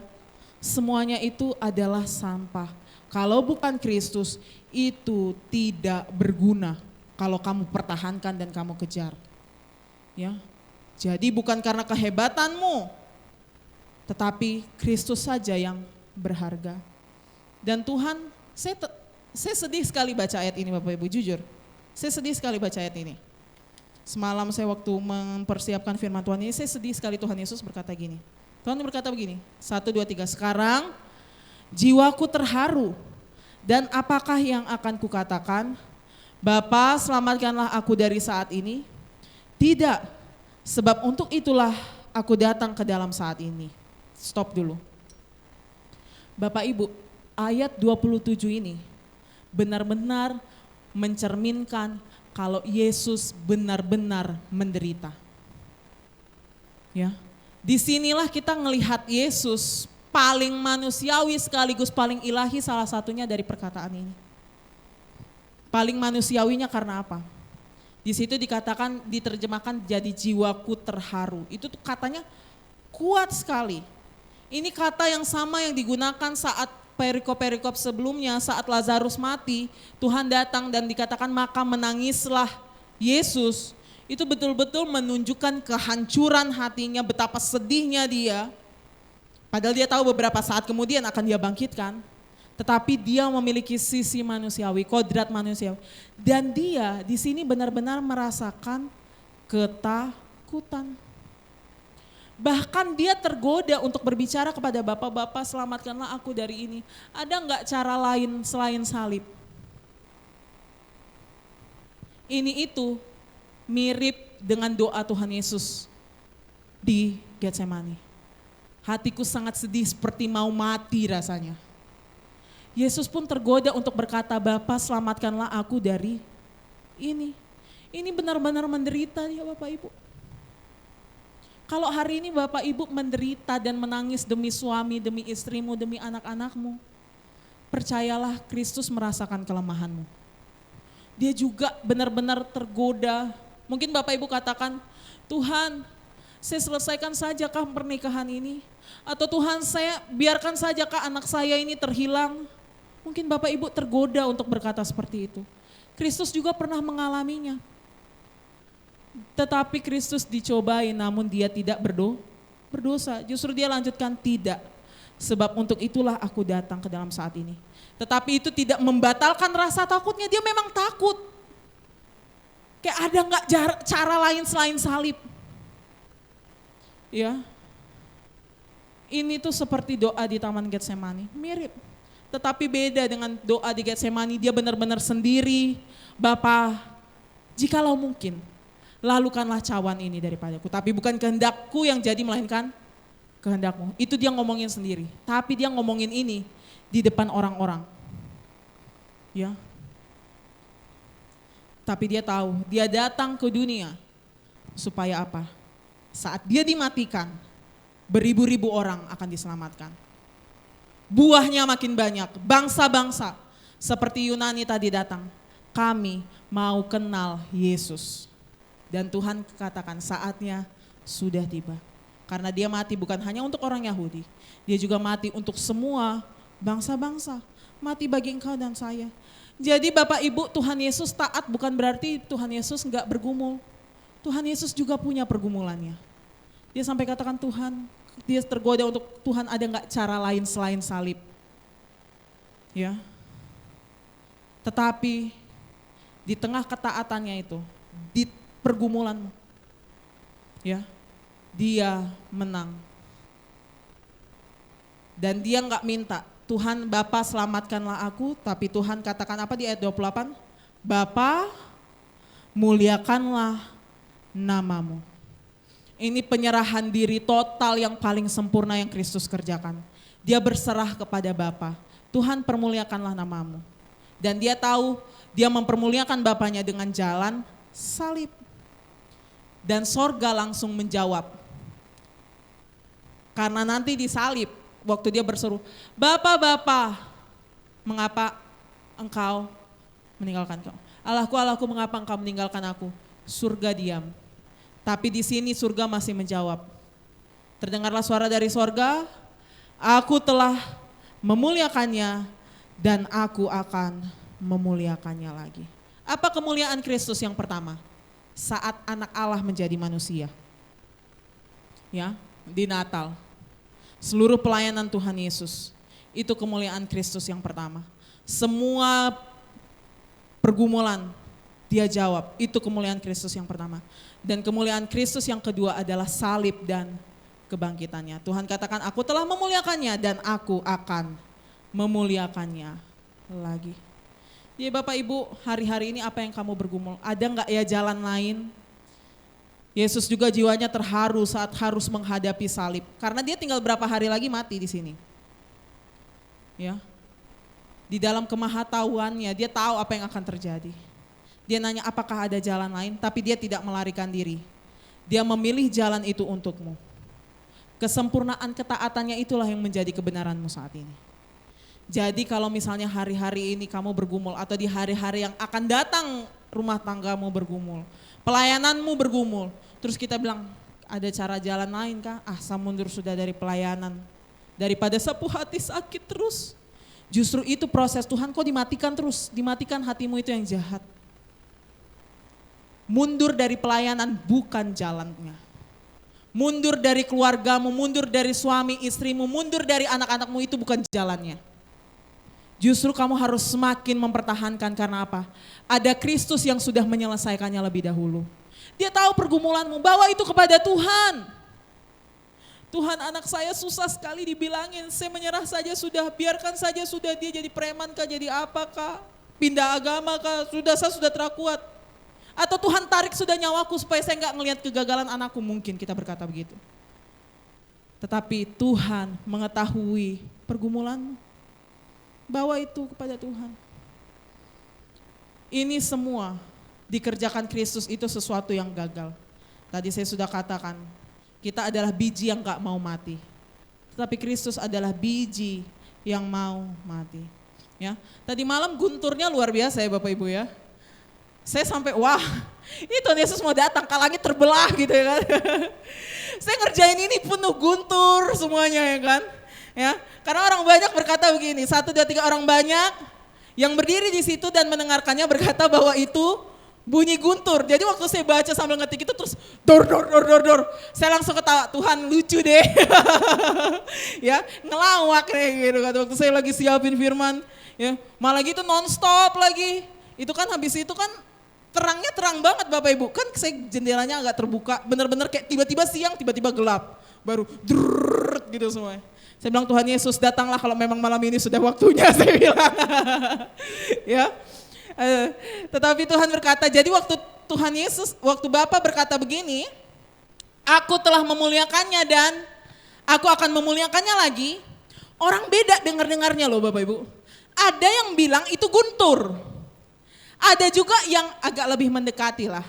semuanya itu adalah sampah. Kalau bukan Kristus, itu tidak berguna. kalau kamu pertahankan dan kamu kejar. Ya. Jadi bukan karena kehebatanmu, tetapi Kristus saja yang berharga. Dan Tuhan, saya sedih sekali baca ayat ini Bapak Ibu, jujur. Saya sedih sekali baca ayat ini. Semalam saya waktu mempersiapkan firman Tuhan ini, saya sedih sekali Tuhan Yesus berkata gini. Tuhan berkata begini, 1, 2, 3, sekarang jiwaku terharu dan apakah yang akan kukatakan? Bapa, selamatkanlah aku dari saat ini. Tidak, sebab untuk itulah aku datang ke dalam saat ini. Stop dulu. Bapak Ibu, ayat 27 ini benar-benar mencerminkan kalau Yesus benar-benar menderita. Ya. Disinilah kita melihat Yesus paling manusiawi sekaligus paling ilahi, salah satunya dari perkataan ini. Paling manusiawinya karena apa? Di situ dikatakan, diterjemahkan jadi jiwaku terharu. Itu tuh katanya kuat sekali. Ini kata yang sama yang digunakan saat perikop-perikop sebelumnya, saat Lazarus mati, Tuhan datang dan dikatakan maka menangislah Yesus. Itu betul-betul menunjukkan kehancuran hatinya, betapa sedihnya dia. Padahal dia tahu beberapa saat kemudian akan dia bangkitkan. Tetapi dia memiliki sisi manusiawi, kodrat manusiawi. Dan dia di sini benar-benar merasakan ketakutan. Bahkan dia tergoda untuk berbicara kepada Bapak-bapak, selamatkanlah aku dari ini. Ada enggak cara lain selain salib? Ini itu mirip dengan doa Tuhan Yesus di Getsemani. Hatiku sangat sedih seperti mau mati rasanya. Yesus pun tergoda untuk berkata, Bapa selamatkanlah aku dari ini. Ini benar-benar menderita ya Bapak Ibu. Kalau hari ini Bapak Ibu menderita dan menangis demi suami, demi istrimu, demi anak-anakmu, percayalah Kristus merasakan kelemahanmu. Dia juga benar-benar tergoda. Mungkin Bapak Ibu katakan, Tuhan saya selesaikan sajakah pernikahan ini? Atau Tuhan saya biarkan sajakah anak saya ini terhilang? Mungkin Bapak Ibu tergoda untuk berkata seperti itu. Kristus juga pernah mengalaminya. Tetapi Kristus dicobai namun dia tidak berdosa. Justru dia lanjutkan tidak. Sebab untuk itulah aku datang ke dalam saat ini. Tetapi itu tidak membatalkan rasa takutnya, dia memang takut. Kayak ada enggak cara lain selain salib? Ya. Ini tuh seperti doa di Taman Getsemani, mirip. Tetapi beda dengan doa di Getsemani, dia benar-benar sendiri. Bapa, jikalau mungkin, lalukanlah cawan ini daripadaku. Tapi bukan kehendakku yang jadi, melainkan kehendakmu. Itu dia ngomongin sendiri. Tapi dia ngomongin ini di depan orang-orang. Ya. Tapi dia tahu, dia datang ke dunia supaya apa? Saat dia dimatikan, beribu-ribu orang akan diselamatkan. Buahnya makin banyak, bangsa-bangsa seperti Yunani tadi datang. Kami mau kenal Yesus. Dan Tuhan katakan saatnya sudah tiba. Karena dia mati bukan hanya untuk orang Yahudi. Dia juga mati untuk semua bangsa-bangsa. Mati bagi engkau dan saya. Jadi Bapak Ibu, Tuhan Yesus taat bukan berarti Tuhan Yesus enggak bergumul. Tuhan Yesus juga punya pergumulannya. Dia sampai katakan Tuhan, dia tergoda untuk Tuhan ada enggak cara lain selain salib. Ya. Tetapi di tengah ketaatannya itu, di pergumulanmu, ya, dia menang. Dan dia enggak minta, Tuhan Bapa selamatkanlah aku, tapi Tuhan katakan apa di ayat 28? Bapa muliakanlah namamu. Ini penyerahan diri total yang paling sempurna yang Kristus kerjakan. Dia berserah kepada Bapa. Tuhan permuliakanlah namamu. Dan dia tahu dia mempermuliakan Bapanya dengan jalan salib. Dan sorga langsung menjawab. Karena nanti disalib, waktu dia berseru, Bapa, Bapa, mengapa engkau meninggalkan kau? Allahku, mengapa engkau meninggalkan aku? Surga diam. Tapi di sini surga masih menjawab. Terdengarlah suara dari sorga, aku telah memuliakannya dan aku akan memuliakannya lagi. Apa kemuliaan Kristus yang pertama? Saat anak Allah menjadi manusia. Ya, di Natal. Seluruh pelayanan Tuhan Yesus, itu kemuliaan Kristus yang pertama. Semua pergumulan dia jawab, itu kemuliaan Kristus yang pertama. Dan kemuliaan Kristus yang kedua adalah salib dan kebangkitannya. Tuhan katakan, aku telah memuliakannya dan aku akan memuliakannya lagi. Jadi Bapak Ibu, hari-hari ini apa yang kamu bergumul? Ada enggak ya jalan lain? Yesus juga jiwanya terharu saat harus menghadapi salib. Karena dia tinggal berapa hari lagi mati di sini. Ya. Di dalam kemahatauannya, dia tahu apa yang akan terjadi. Dia nanya apakah ada jalan lain, tapi dia tidak melarikan diri. Dia memilih jalan itu untukmu. Kesempurnaan ketaatannya itulah yang menjadi kebenaranmu saat ini. Jadi kalau misalnya hari-hari ini kamu bergumul atau di hari-hari yang akan datang rumah tanggamu bergumul, pelayananmu bergumul, terus kita bilang ada cara jalan lain kah? Saya mundur sudah dari pelayanan. Daripada sepuh hati sakit terus. Justru itu proses Tuhan kok dimatikan terus, dimatikan hatimu itu yang jahat. Mundur dari pelayanan bukan jalannya. Mundur dari keluargamu, mundur dari suami istrimu, mundur dari anak-anakmu itu bukan jalannya. Justru kamu harus semakin mempertahankan karena apa? Ada Kristus yang sudah menyelesaikannya lebih dahulu. Dia tahu pergumulanmu, bawa itu kepada Tuhan. Tuhan, anak saya susah sekali dibilangin, saya menyerah saja sudah, biarkan saja sudah dia jadi preman kah, jadi apa kah, pindah agama kah, saya sudah terkuat. Atau Tuhan tarik sudah nyawaku supaya saya enggak ngelihat kegagalan anakku, mungkin kita berkata begitu. Tetapi Tuhan mengetahui pergumulanmu. Bawa itu kepada Tuhan. Ini semua dikerjakan Kristus itu sesuatu yang gagal. Tadi saya sudah katakan, kita adalah biji yang gak mau mati. Tetapi Kristus adalah biji yang mau mati. Ya, tadi malam gunturnya luar biasa ya Bapak Ibu ya. Saya sampai wah, itu Yesus mau datang, langit terbelah gitu ya kan. Saya ngerjain ini penuh guntur semuanya ya kan. Ya, karena orang banyak berkata begini, 1, 2, 3 orang banyak yang berdiri di situ dan mendengarkannya berkata bahwa itu bunyi guntur. Jadi waktu saya baca sambil ngetik itu terus dor. Saya langsung ketawa, Tuhan lucu deh. Ya, ngelawak deh gitu kan waktu saya lagi siapin firman. Ya, malah gitu nonstop lagi. Itu kan habis itu kan terangnya terang banget Bapak Ibu. Kan saya jendelanya agak terbuka, bener-bener kayak tiba-tiba siang, tiba-tiba gelap. Baru drrrrt gitu semuanya. Saya bilang Tuhan Yesus datanglah kalau memang malam ini sudah waktunya, saya bilang. Ya. Tetapi Tuhan berkata, jadi waktu Bapa berkata begini, aku telah memuliakannya dan aku akan memuliakannya lagi. Orang beda dengar-dengarnya loh Bapak Ibu. Ada yang bilang itu guntur. Ada juga yang agak lebih mendekati lah.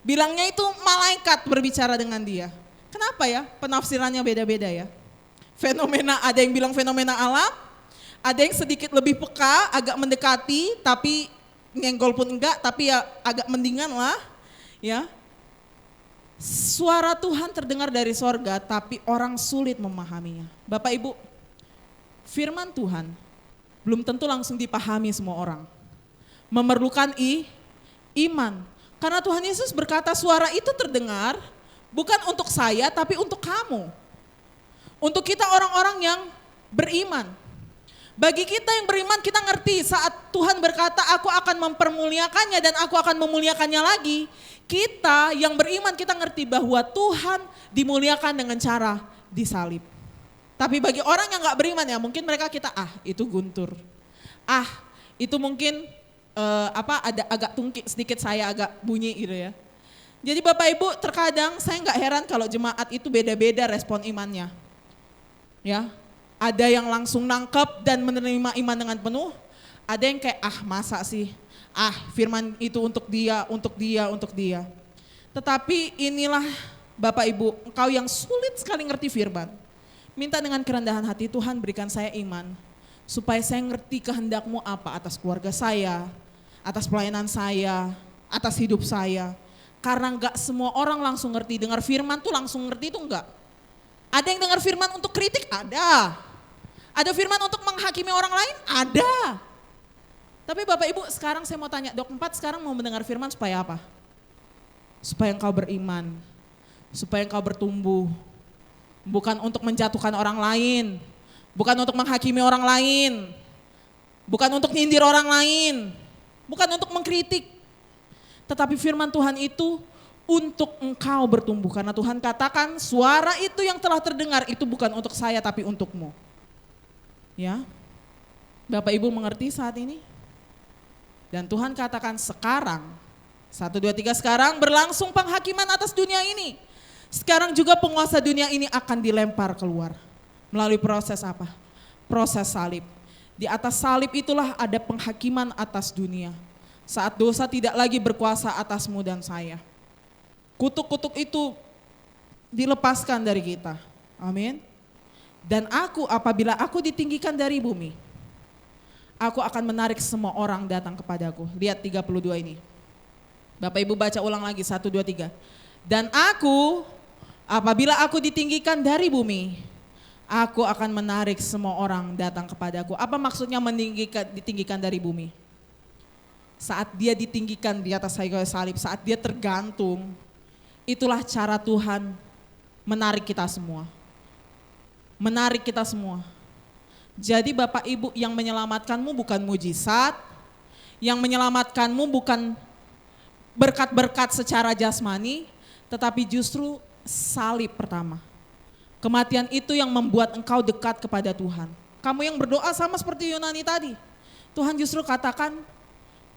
Bilangnya itu malaikat berbicara dengan dia. Kenapa ya? Penafsirannya beda-beda ya. Fenomena, ada yang bilang fenomena alam, ada yang sedikit lebih peka, agak mendekati, tapi nyenggol pun enggak, tapi ya agak mendingan lah. Ya. Suara Tuhan terdengar dari sorga, tapi orang sulit memahaminya. Bapak Ibu, firman Tuhan belum tentu langsung dipahami semua orang. Memerlukan iman. Karena Tuhan Yesus berkata suara itu terdengar bukan untuk saya, tapi untuk kamu. Untuk kita orang-orang yang beriman. Bagi kita yang beriman kita ngerti saat Tuhan berkata aku akan mempermuliakannya dan aku akan memuliakannya lagi. Kita yang beriman kita ngerti bahwa Tuhan dimuliakan dengan cara disalib. Tapi bagi orang yang gak beriman ya mungkin mereka kita itu guntur. Itu mungkin ada agak tungkik sedikit saya agak bunyi gitu ya. Jadi Bapak Ibu terkadang saya gak heran kalau jemaat itu beda-beda respon imannya. Ya, ada yang langsung nangkep dan menerima iman dengan penuh. Ada yang kayak masa sih, firman itu untuk dia. Tetapi inilah Bapak Ibu, engkau yang sulit sekali ngerti firman. Minta dengan kerendahan hati Tuhan berikan saya iman. Supaya saya ngerti kehendakmu apa atas keluarga saya, atas pelayanan saya, atas hidup saya. Karena enggak semua orang langsung ngerti, dengar firman tuh langsung ngerti itu enggak. Ada yang dengar firman untuk kritik? Ada. Ada firman untuk menghakimi orang lain? Ada. Tapi Bapak Ibu sekarang saya mau tanya, Dok 4 sekarang mau mendengar firman supaya apa? Supaya engkau beriman, supaya engkau bertumbuh. Bukan untuk menjatuhkan orang lain, bukan untuk menghakimi orang lain, bukan untuk nyindir orang lain, bukan untuk mengkritik. Tetapi firman Tuhan itu untuk engkau bertumbuh. Karena Tuhan katakan suara itu yang telah terdengar itu bukan untuk saya tapi untukmu. Ya, Bapak Ibu mengerti saat ini? Dan Tuhan katakan sekarang, 1, 2, 3 sekarang berlangsung penghakiman atas dunia ini. Sekarang juga penguasa dunia ini akan dilempar keluar. Melalui proses apa? Proses salib. Di atas salib itulah ada penghakiman atas dunia. Saat dosa tidak lagi berkuasa atasmu dan saya. Kutuk-kutuk itu dilepaskan dari kita. Amin. Dan apabila aku ditinggikan dari bumi, aku akan menarik semua orang datang kepadaku. Lihat 32 ini. Bapak Ibu baca ulang lagi 1, 2, 3. Dan apabila aku ditinggikan dari bumi, aku akan menarik semua orang datang kepadaku. Apa maksudnya ditinggikan dari bumi? Saat dia ditinggikan di atas kayu salib, saat dia tergantung, itulah cara Tuhan menarik kita semua. Menarik kita semua. Jadi Bapak Ibu yang menyelamatkanmu bukan mujizat, yang menyelamatkanmu bukan berkat-berkat secara jasmani, tetapi justru salib pertama. Kematian itu yang membuat engkau dekat kepada Tuhan. Kamu yang berdoa sama seperti Yunani tadi. Tuhan justru katakan,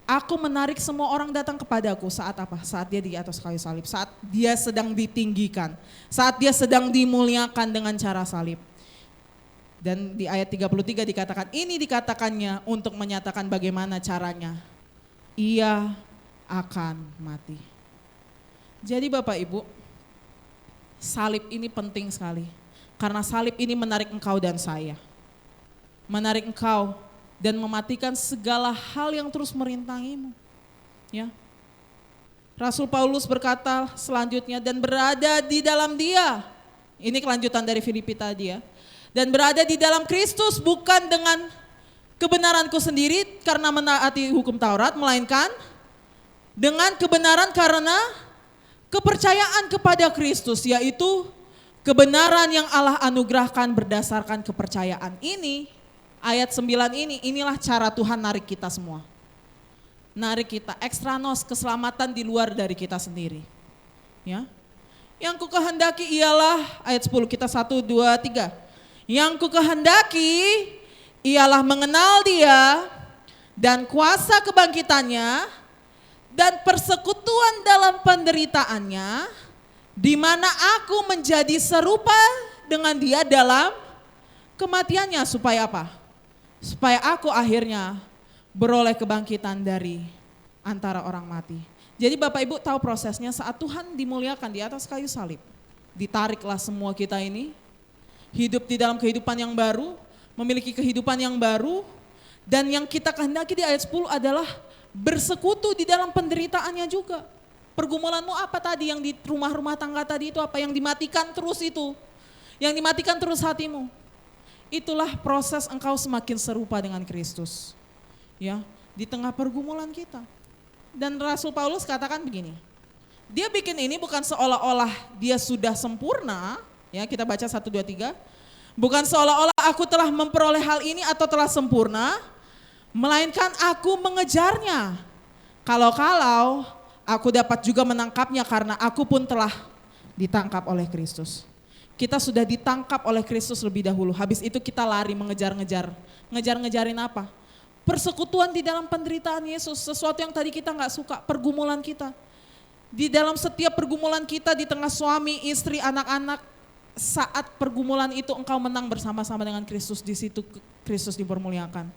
aku menarik semua orang datang kepadaku saat apa? Saat dia di atas kayu salib, saat dia sedang ditinggikan, saat dia sedang dimuliakan dengan cara salib. Dan di ayat 33 dikatakan, ini dikatakannya untuk menyatakan bagaimana caranya. Ia akan mati. Jadi Bapak Ibu, salib ini penting sekali. Karena salib ini menarik engkau dan saya. Menarik engkau dan mematikan segala hal yang terus merintangimu. Ya. Rasul Paulus berkata selanjutnya, dan berada di dalam dia. Ini kelanjutan dari Filipi tadi ya. Dan berada di dalam Kristus bukan dengan kebenaranku sendiri karena menaati hukum Taurat, melainkan dengan kebenaran karena kepercayaan kepada Kristus, yaitu kebenaran yang Allah anugerahkan berdasarkan kepercayaan. Ini ayat 9 inilah cara Tuhan narik kita semua. Narik kita, ekstranos, keselamatan di luar dari kita sendiri. Ya. Yang ku kehendaki ialah, ayat 10 kita 1, 2, 3. Yang ku kehendaki ialah mengenal dia dan kuasa kebangkitannya dan persekutuan dalam penderitaannya, di mana aku menjadi serupa dengan dia dalam kematiannya. Supaya apa? Supaya aku akhirnya beroleh kebangkitan dari antara orang mati. Jadi Bapak Ibu tahu prosesnya saat Tuhan dimuliakan di atas kayu salib. Ditariklah semua kita ini, hidup di dalam kehidupan yang baru, memiliki kehidupan yang baru, dan yang kita kehendaki di ayat 10 adalah bersekutu di dalam penderitaannya juga. Pergumulanmu apa tadi yang di rumah-rumah tangga tadi itu apa? Yang dimatikan terus itu, yang dimatikan terus hatimu. Itulah proses engkau semakin serupa dengan Kristus. Ya, di tengah pergumulan kita. Dan Rasul Paulus katakan begini, dia bikin ini bukan seolah-olah dia sudah sempurna. Ya, kita baca 1, 2, 3. Bukan seolah-olah aku telah memperoleh hal ini atau telah sempurna, melainkan aku mengejarnya. Kalau aku dapat juga menangkapnya karena aku pun telah ditangkap oleh Kristus. Kita sudah ditangkap oleh Kristus lebih dahulu. Habis itu kita lari mengejar-ngejar. Ngejar-ngejarin apa? Persekutuan di dalam penderitaan Yesus. Sesuatu yang tadi kita gak suka, pergumulan kita. Di dalam setiap pergumulan kita di tengah suami, istri, anak-anak, saat pergumulan itu engkau menang bersama-sama dengan Kristus, di situ Kristus dipermuliakan.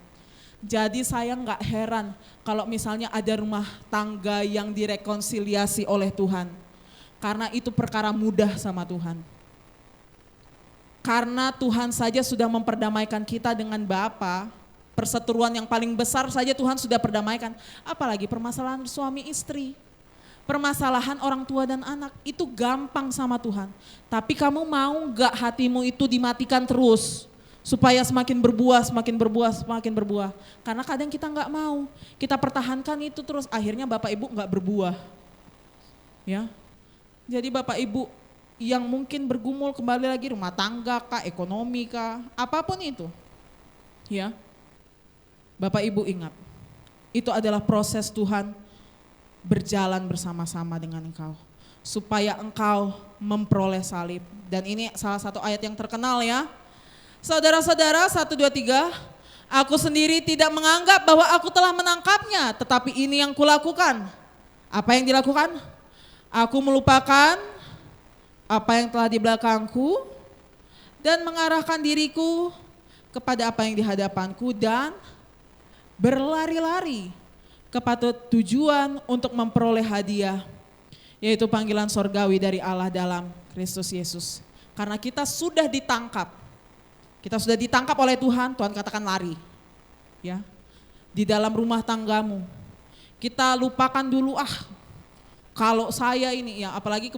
Jadi saya nggak heran kalau misalnya ada rumah tangga yang direkonsiliasi oleh Tuhan. Karena itu perkara mudah sama Tuhan. Karena Tuhan saja sudah memperdamaikan kita dengan Bapa, perseteruan yang paling besar saja Tuhan sudah perdamaikan. Apalagi permasalahan suami istri. Permasalahan orang tua dan anak itu gampang sama Tuhan. Tapi kamu mau gak hatimu itu dimatikan terus supaya semakin berbuah, semakin berbuah, semakin berbuah. Karena kadang kita nggak mau, kita pertahankan itu terus, akhirnya Bapak Ibu nggak berbuah. Ya, jadi Bapak Ibu yang mungkin bergumul kembali lagi rumah tangga kah, ekonomi kah, apapun itu. Ya, Bapak Ibu ingat, itu adalah proses Tuhan berjalan bersama-sama dengan engkau. Supaya engkau memperoleh salib. Dan ini salah satu ayat yang terkenal ya. Saudara-saudara, 1, 2, 3, aku sendiri tidak menganggap bahwa aku telah menangkapnya, tetapi ini yang kulakukan. Apa yang dilakukan? Aku melupakan apa yang telah di belakangku dan mengarahkan diriku kepada apa yang di hadapanku dan berlari-lari kepada tujuan untuk memperoleh hadiah, yaitu panggilan sorgawi dari Allah dalam Kristus Yesus. Karena kita sudah ditangkap. Kita sudah ditangkap oleh Tuhan, Tuhan katakan lari. Ya. Di dalam rumah tanggamu. Kita lupakan dulu kalau saya ini ya, apalagi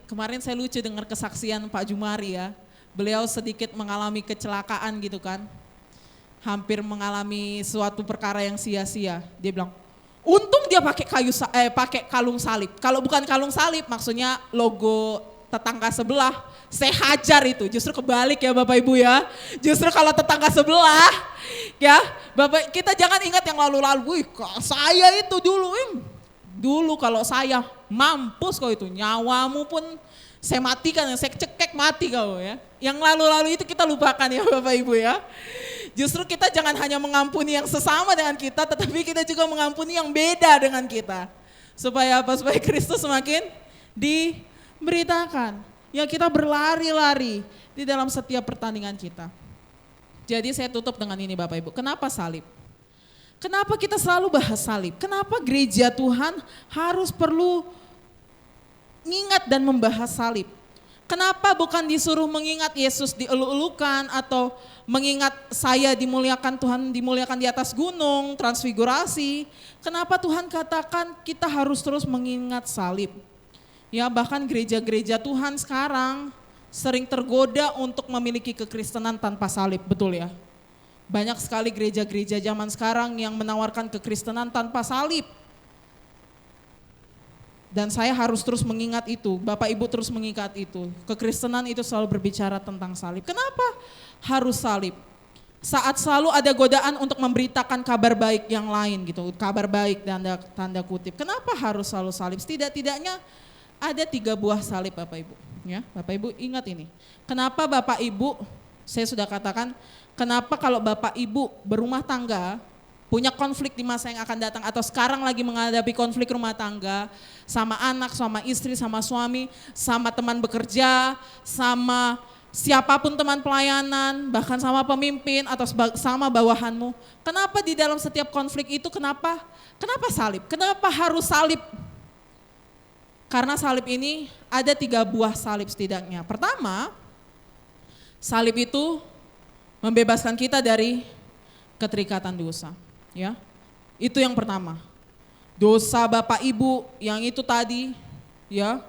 kemarin saya lucu dengar kesaksian Pak Jumari ya. Beliau sedikit mengalami kecelakaan gitu kan. Hampir mengalami suatu perkara yang sia-sia. Dia bilang, untung dia pakai kalung salib. Kalau bukan kalung salib, maksudnya logo tetangga sebelah, saya hajar itu. Justru kebalik ya Bapak Ibu ya. Justru kalau tetangga sebelah, ya Bapak, kita jangan ingat yang lalu-lalu. Wih, saya itu dulu kalau saya mampus kau itu, nyawamu pun saya matikan, saya cekek mati kau ya. Yang lalu-lalu itu kita lupakan ya Bapak Ibu ya. Justru kita jangan hanya mengampuni yang sesama dengan kita, tetapi kita juga mengampuni yang beda dengan kita. Supaya apa? Supaya Kristus semakin diberitakan. Ya kita berlari-lari di dalam setiap pertandingan kita. Jadi saya tutup dengan ini Bapak Ibu, kenapa salib? Kenapa kita selalu bahas salib? Kenapa gereja Tuhan harus perlu mengingat dan membahas salib? Kenapa bukan disuruh mengingat Yesus dieluk-elukan atau mengingat saya dimuliakan Tuhan, dimuliakan di atas gunung, transfigurasi? Kenapa Tuhan katakan kita harus terus mengingat salib? Ya bahkan gereja-gereja Tuhan sekarang sering tergoda untuk memiliki kekristenan tanpa salib, betul ya? Banyak sekali gereja-gereja zaman sekarang yang menawarkan kekristenan tanpa salib. Dan saya harus terus mengingat itu, Bapak Ibu terus mengingat itu. Kekristenan itu selalu berbicara tentang salib. Kenapa harus salib? Saat selalu ada godaan untuk memberitakan kabar baik yang lain gitu. Kabar baik tanda kutip. Kenapa harus selalu salib? Tidak-tidaknya ada 3 buah salib Bapak Ibu. Ya, Bapak Ibu ingat ini. Kenapa Bapak Ibu, saya sudah katakan, kenapa kalau Bapak Ibu berumah tangga, punya konflik di masa yang akan datang atau sekarang lagi menghadapi konflik rumah tangga sama anak, sama istri, sama suami, sama teman bekerja, sama siapapun teman pelayanan, bahkan sama pemimpin atau sama bawahanmu. Kenapa di dalam setiap konflik itu kenapa salib? Kenapa harus salib? Karena salib ini ada 3 buah salib setidaknya. Pertama, salib itu membebaskan kita dari keterikatan dosa. Ya, itu yang pertama. Dosa Bapak Ibu yang itu tadi, ya,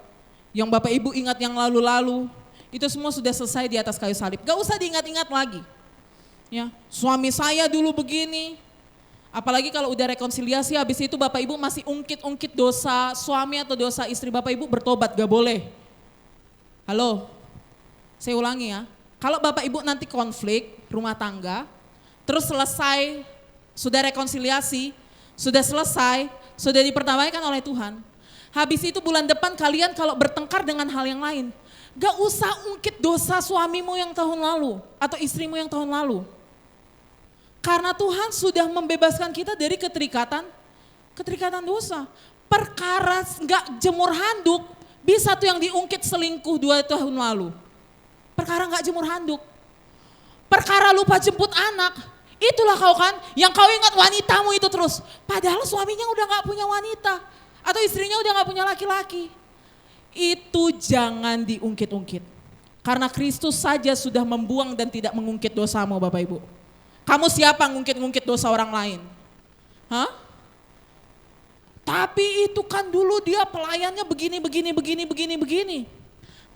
yang Bapak Ibu ingat yang lalu-lalu, itu semua sudah selesai di atas kayu salib. Gak usah diingat-ingat lagi. Ya, suami saya dulu begini. Apalagi kalau udah rekonsiliasi, habis itu Bapak Ibu masih ungkit-ungkit dosa suami atau dosa istri Bapak Ibu, bertobat, gak boleh. Halo, saya ulangi ya. Kalau Bapak Ibu nanti konflik rumah tangga, terus selesai, sudah rekonsiliasi, sudah selesai, sudah dipertamaikan oleh Tuhan. Habis itu bulan depan kalian kalau bertengkar dengan hal yang lain, gak usah ungkit dosa suamimu yang tahun lalu atau istrimu yang tahun lalu. Karena Tuhan sudah membebaskan kita dari keterikatan dosa. Perkara gak jemur handuk, bisa tuh yang diungkit selingkuh 2 tahun lalu. Perkara gak jemur handuk. Perkara lupa jemput anak. Itulah kau kan, yang kau ingat wanitamu itu terus. Padahal suaminya udah gak punya wanita. Atau istrinya udah gak punya laki-laki. Itu jangan diungkit-ungkit. Karena Kristus saja sudah membuang dan tidak mengungkit dosamu Bapak Ibu. Kamu siapa ngungkit-ngungkit dosa orang lain? Hah? Tapi itu kan dulu dia pelayannya begini.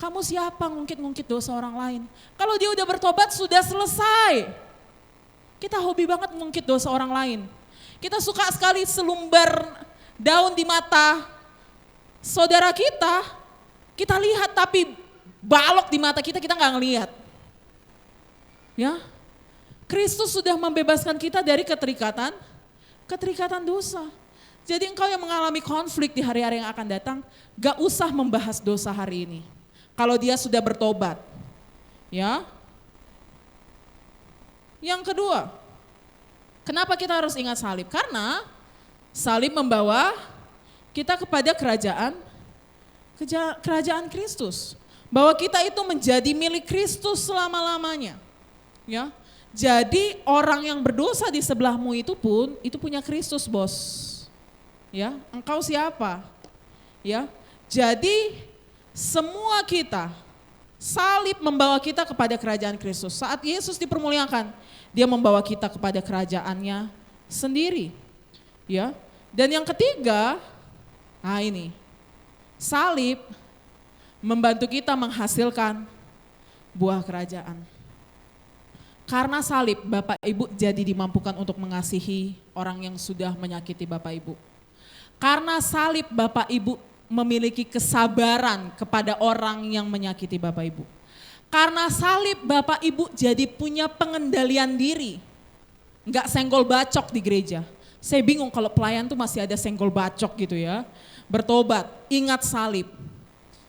Kamu siapa ngungkit-ngungkit dosa orang lain? Kalau dia udah bertobat sudah selesai. Kita hobi banget ngungkit dosa orang lain. Kita suka sekali selumbar daun di mata saudara kita lihat tapi balok di mata kita nggak ngelihat. Ya, Kristus sudah membebaskan kita dari keterikatan dosa. Jadi engkau yang mengalami konflik di hari-hari yang akan datang, gak usah membahas dosa hari ini. Kalau dia sudah bertobat, ya. Yang kedua, kenapa kita harus ingat salib? Karena salib membawa kita kepada kerajaan Kristus. Bahwa kita itu menjadi milik Kristus selama-lamanya. Ya. Jadi orang yang berdosa di sebelahmu itu punya Kristus, bos. Ya, engkau siapa? Ya. Jadi semua kita, salib membawa kita kepada kerajaan Kristus. Saat Yesus dipermuliakan, dia membawa kita kepada kerajaannya sendiri. Ya. Dan yang ketiga, nah ini, salib membantu kita menghasilkan buah kerajaan. Karena salib, Bapak Ibu jadi dimampukan untuk mengasihi orang yang sudah menyakiti Bapak Ibu. Karena salib, Bapak Ibu memiliki kesabaran kepada orang yang menyakiti Bapak Ibu. Karena salib, Bapak Ibu jadi punya pengendalian diri. Enggak senggol bacok di gereja. Saya bingung kalau pelayan tuh masih ada senggol bacok gitu ya. Bertobat, ingat salib.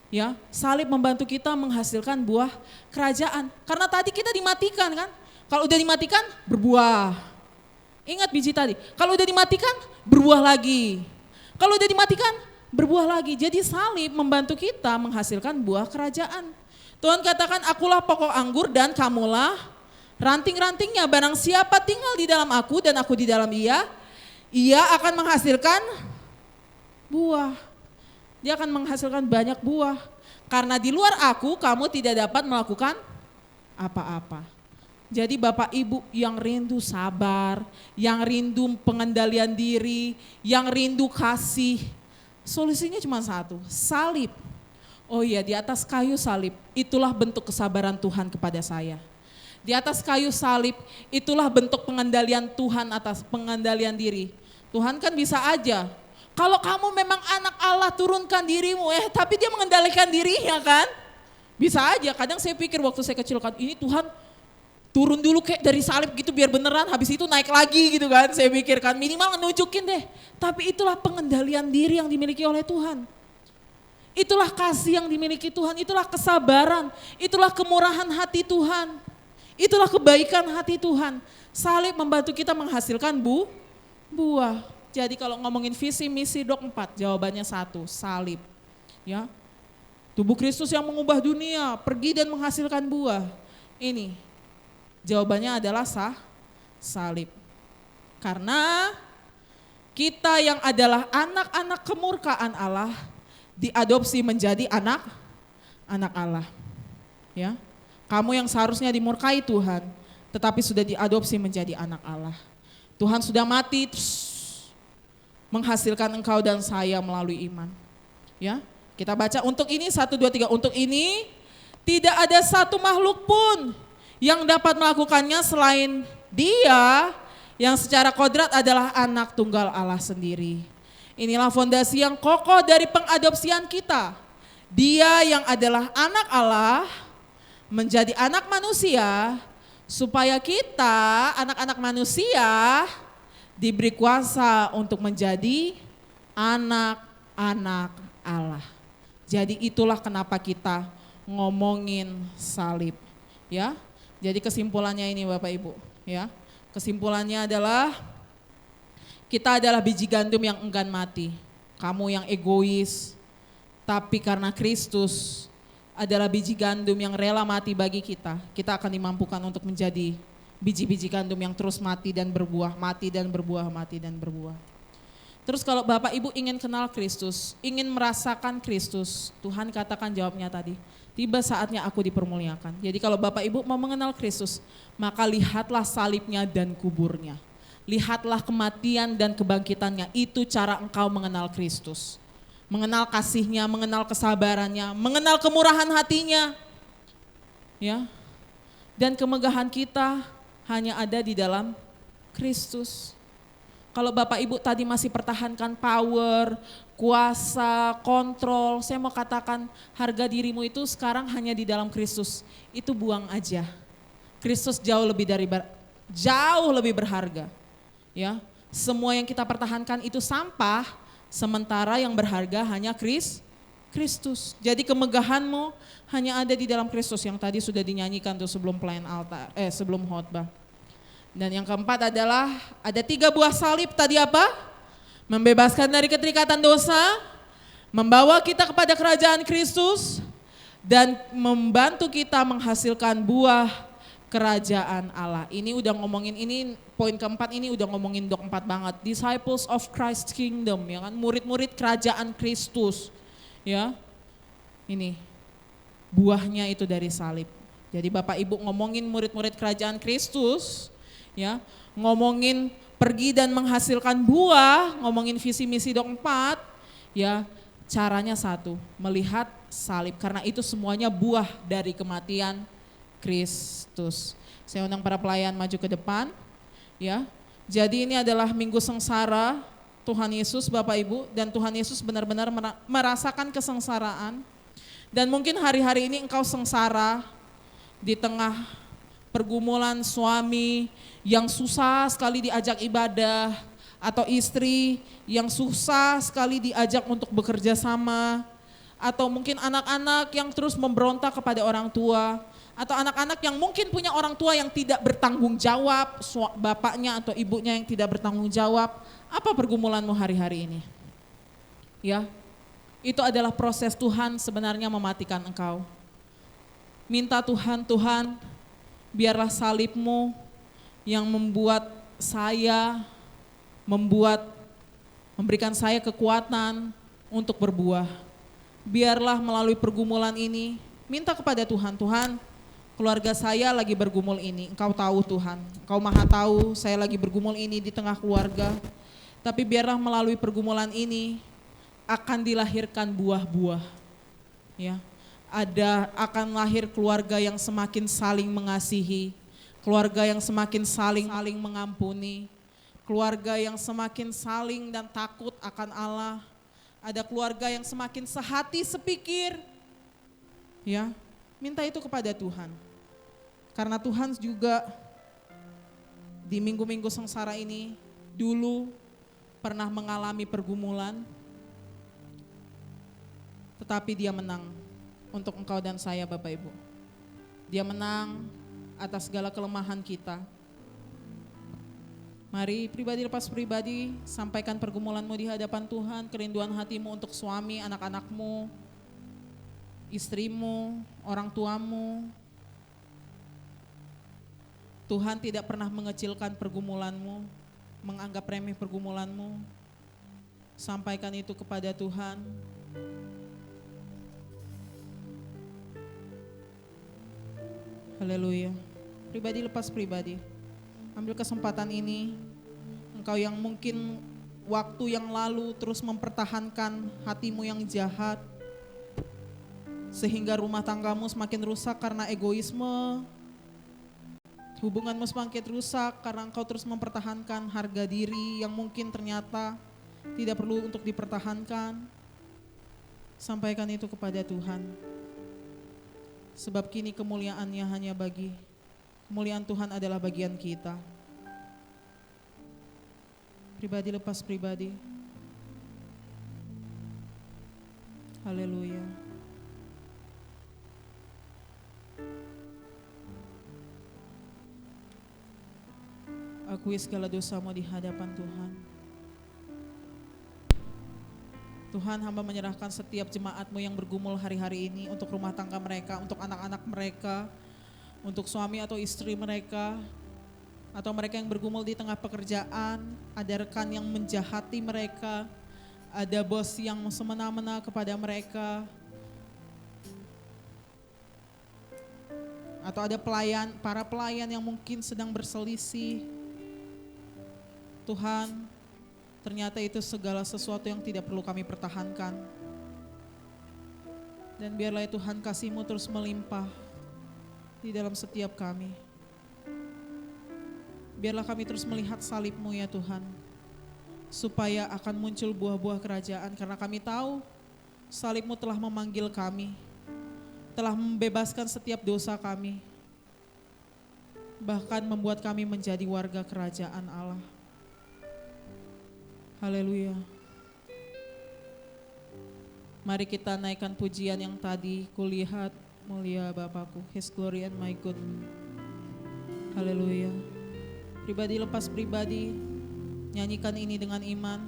Ya, salib membantu kita menghasilkan buah kerajaan. Karena tadi kita dimatikan kan. Kalau udah dimatikan, berbuah. Ingat biji tadi. Kalau udah dimatikan, berbuah lagi. Kalau udah dimatikan, berbuah lagi. Jadi salib membantu kita menghasilkan buah kerajaan. Tuhan katakan, akulah pokok anggur dan kamulah ranting-rantingnya. Barang siapa tinggal di dalam aku dan aku di dalam ia akan menghasilkan buah. Dia akan menghasilkan banyak buah. Karena di luar aku, kamu tidak dapat melakukan apa-apa. Jadi Bapak Ibu yang rindu sabar, yang rindu pengendalian diri, yang rindu kasih, solusinya cuma satu, salib. Oh iya, di atas kayu salib, itulah bentuk kesabaran Tuhan kepada saya. Di atas kayu salib, itulah bentuk pengendalian Tuhan atas pengendalian diri. Tuhan kan bisa aja, kalau kamu memang anak Allah turunkan dirimu, tapi dia mengendalikan dirinya kan. Bisa aja, kadang saya pikir waktu saya kecil kan, ini Tuhan turun dulu kayak dari salib gitu biar beneran, habis itu naik lagi gitu kan. Saya pikirkan minimal nunjukin deh. Tapi itulah pengendalian diri yang dimiliki oleh Tuhan. Itulah kasih yang dimiliki Tuhan, itulah kesabaran, itulah kemurahan hati Tuhan. Itulah kebaikan hati Tuhan. Salib membantu kita menghasilkan buah. Jadi kalau ngomongin visi misi dok 4, jawabannya satu, salib. Ya. Tubuh Kristus yang mengubah dunia, pergi dan menghasilkan buah. Ini jawabannya adalah salib. Karena kita yang adalah anak-anak kemurkaan Allah diadopsi menjadi anak Allah. Ya. Kamu yang seharusnya dimurkai Tuhan, tetapi sudah diadopsi menjadi anak Allah. Tuhan sudah mati menghasilkan engkau dan saya melalui iman. Ya. Kita baca untuk ini 1 2 3, untuk ini tidak ada satu makhluk pun yang dapat melakukannya selain Dia yang secara kodrat adalah anak tunggal Allah sendiri. Inilah fondasi yang kokoh dari pengadopsian kita. Dia yang adalah anak Allah menjadi anak manusia supaya kita anak-anak manusia diberi kuasa untuk menjadi anak-anak Allah. Jadi itulah kenapa kita ngomongin salib, ya. Jadi kesimpulannya ini Bapak Ibu, ya. Kesimpulannya adalah kita adalah biji gandum yang enggan mati. Kamu yang egois, tapi karena Kristus adalah biji gandum yang rela mati bagi kita, kita akan dimampukan untuk menjadi biji-biji gandum yang terus mati dan berbuah, mati dan berbuah, mati dan berbuah. Terus kalau Bapak Ibu ingin kenal Kristus, ingin merasakan Kristus, Tuhan katakan jawabnya tadi, tiba saatnya aku dipermuliakan. Jadi kalau Bapak Ibu mau mengenal Kristus, maka lihatlah salibnya dan kuburnya. Lihatlah kematian dan kebangkitannya, itu cara engkau mengenal Kristus. mengenal kasih-Nya, mengenal kesabarannya, mengenal kemurahan hati-Nya. Ya. Dan kemegahan kita hanya ada di dalam Kristus. Kalau Bapak Ibu tadi masih pertahankan power, kuasa, kontrol, saya mau katakan harga dirimu itu sekarang hanya di dalam Kristus. Itu buang aja. Kristus jauh lebih berharga. Ya, semua yang kita pertahankan itu sampah, sementara yang berharga hanya Kristus. Jadi kemegahanmu hanya ada di dalam Kristus yang tadi sudah dinyanyikan tuh sebelum sebelum khotbah. Dan yang keempat adalah ada 3 buah salib tadi apa? Membebaskan dari keterikatan dosa, membawa kita kepada kerajaan Kristus, dan membantu kita menghasilkan buah kerajaan Allah. Ini udah ngomongin, ini poin keempat ini udah ngomongin keempat banget. Disciples of Christ Kingdom, ya kan? Murid-murid kerajaan Kristus. Ya, ini buahnya itu dari salib. Jadi Bapak Ibu ngomongin murid-murid kerajaan Kristus, ya, ngomongin pergi dan menghasilkan buah, ngomongin visi misi dok 4, ya, caranya satu, melihat salib, karena itu semuanya buah dari kematian Kristus. Saya undang para pelayan maju ke depan, ya. Jadi ini adalah minggu sengsara Tuhan Yesus Bapak Ibu, dan Tuhan Yesus benar-benar merasakan kesengsaraan. Dan mungkin hari-hari ini engkau sengsara di tengah pergumulan suami yang susah sekali diajak ibadah, atau istri yang susah sekali diajak untuk bekerja sama, atau mungkin anak-anak yang terus memberontak kepada orang tua, atau anak-anak yang mungkin punya orang tua yang tidak bertanggung jawab, bapaknya atau ibunya yang tidak bertanggung jawab. Apa pergumulanmu hari-hari ini? Ya, itu adalah proses Tuhan sebenarnya mematikan engkau. Minta Tuhan, biarlah salibmu yang membuat saya, memberikan saya kekuatan untuk berbuah. Biarlah melalui pergumulan ini, minta kepada Tuhan, Tuhan, keluarga saya lagi bergumul ini, Engkau tahu Tuhan, Engkau maha tahu saya lagi bergumul ini di tengah keluarga. Tapi biarlah melalui pergumulan ini akan dilahirkan buah-buah. Ya, akan lahir keluarga yang semakin saling mengasihi, keluarga yang semakin saling mengampuni, keluarga yang semakin saling dan takut akan Allah. Ada keluarga yang semakin sehati sepikir. Ya, minta itu kepada Tuhan. Karena Tuhan juga di minggu-minggu sengsara ini dulu pernah mengalami pergumulan, tetapi Dia menang untuk engkau dan saya Bapak Ibu. Dia menang atas segala kelemahan kita. Mari pribadi lepas pribadi, sampaikan pergumulanmu di hadapan Tuhan, kerinduan hatimu untuk suami, anak-anakmu, istrimu, orang tuamu. Tuhan tidak pernah mengecilkan pergumulanmu, menganggap remeh pergumulanmu. Sampaikan itu kepada Tuhan. Haleluya. Pribadi lepas pribadi. Ambil kesempatan ini, engkau yang mungkin waktu yang lalu terus mempertahankan hatimu yang jahat, sehingga rumah tanggamu semakin rusak karena egoisme, hubunganmu semakin rusak karena engkau terus mempertahankan harga diri yang mungkin ternyata tidak perlu untuk dipertahankan. Sampaikan itu kepada Tuhan. Sebab kini kemuliaannya hanya kemuliaan Tuhan adalah bagian kita. Pribadi lepas pribadi. Haleluya. Akui segala dosamu di hadapan Tuhan. Tuhan, hamba menyerahkan setiap jemaatmu yang bergumul hari-hari ini untuk rumah tangga mereka, untuk anak-anak mereka, untuk suami atau istri mereka, atau mereka yang bergumul di tengah pekerjaan, ada rekan yang menjahati mereka, ada bos yang semena-mena kepada mereka, atau ada para pelayan yang mungkin sedang berselisih. Tuhan, Ternyata itu segala sesuatu yang tidak perlu kami pertahankan. Dan biarlah Tuhan kasih-Mu terus melimpah di dalam setiap kami. Biarlah kami terus melihat salib-Mu ya Tuhan, supaya akan muncul buah-buah kerajaan, karena kami tahu salib-Mu telah memanggil kami, telah membebaskan setiap dosa kami, bahkan membuat kami menjadi warga kerajaan Allah. Haleluya. Mari kita naikkan pujian yang tadi, kulihat mulia Bapakku, His glory and my good. Haleluya. Pribadi lepas pribadi, nyanyikan ini dengan iman.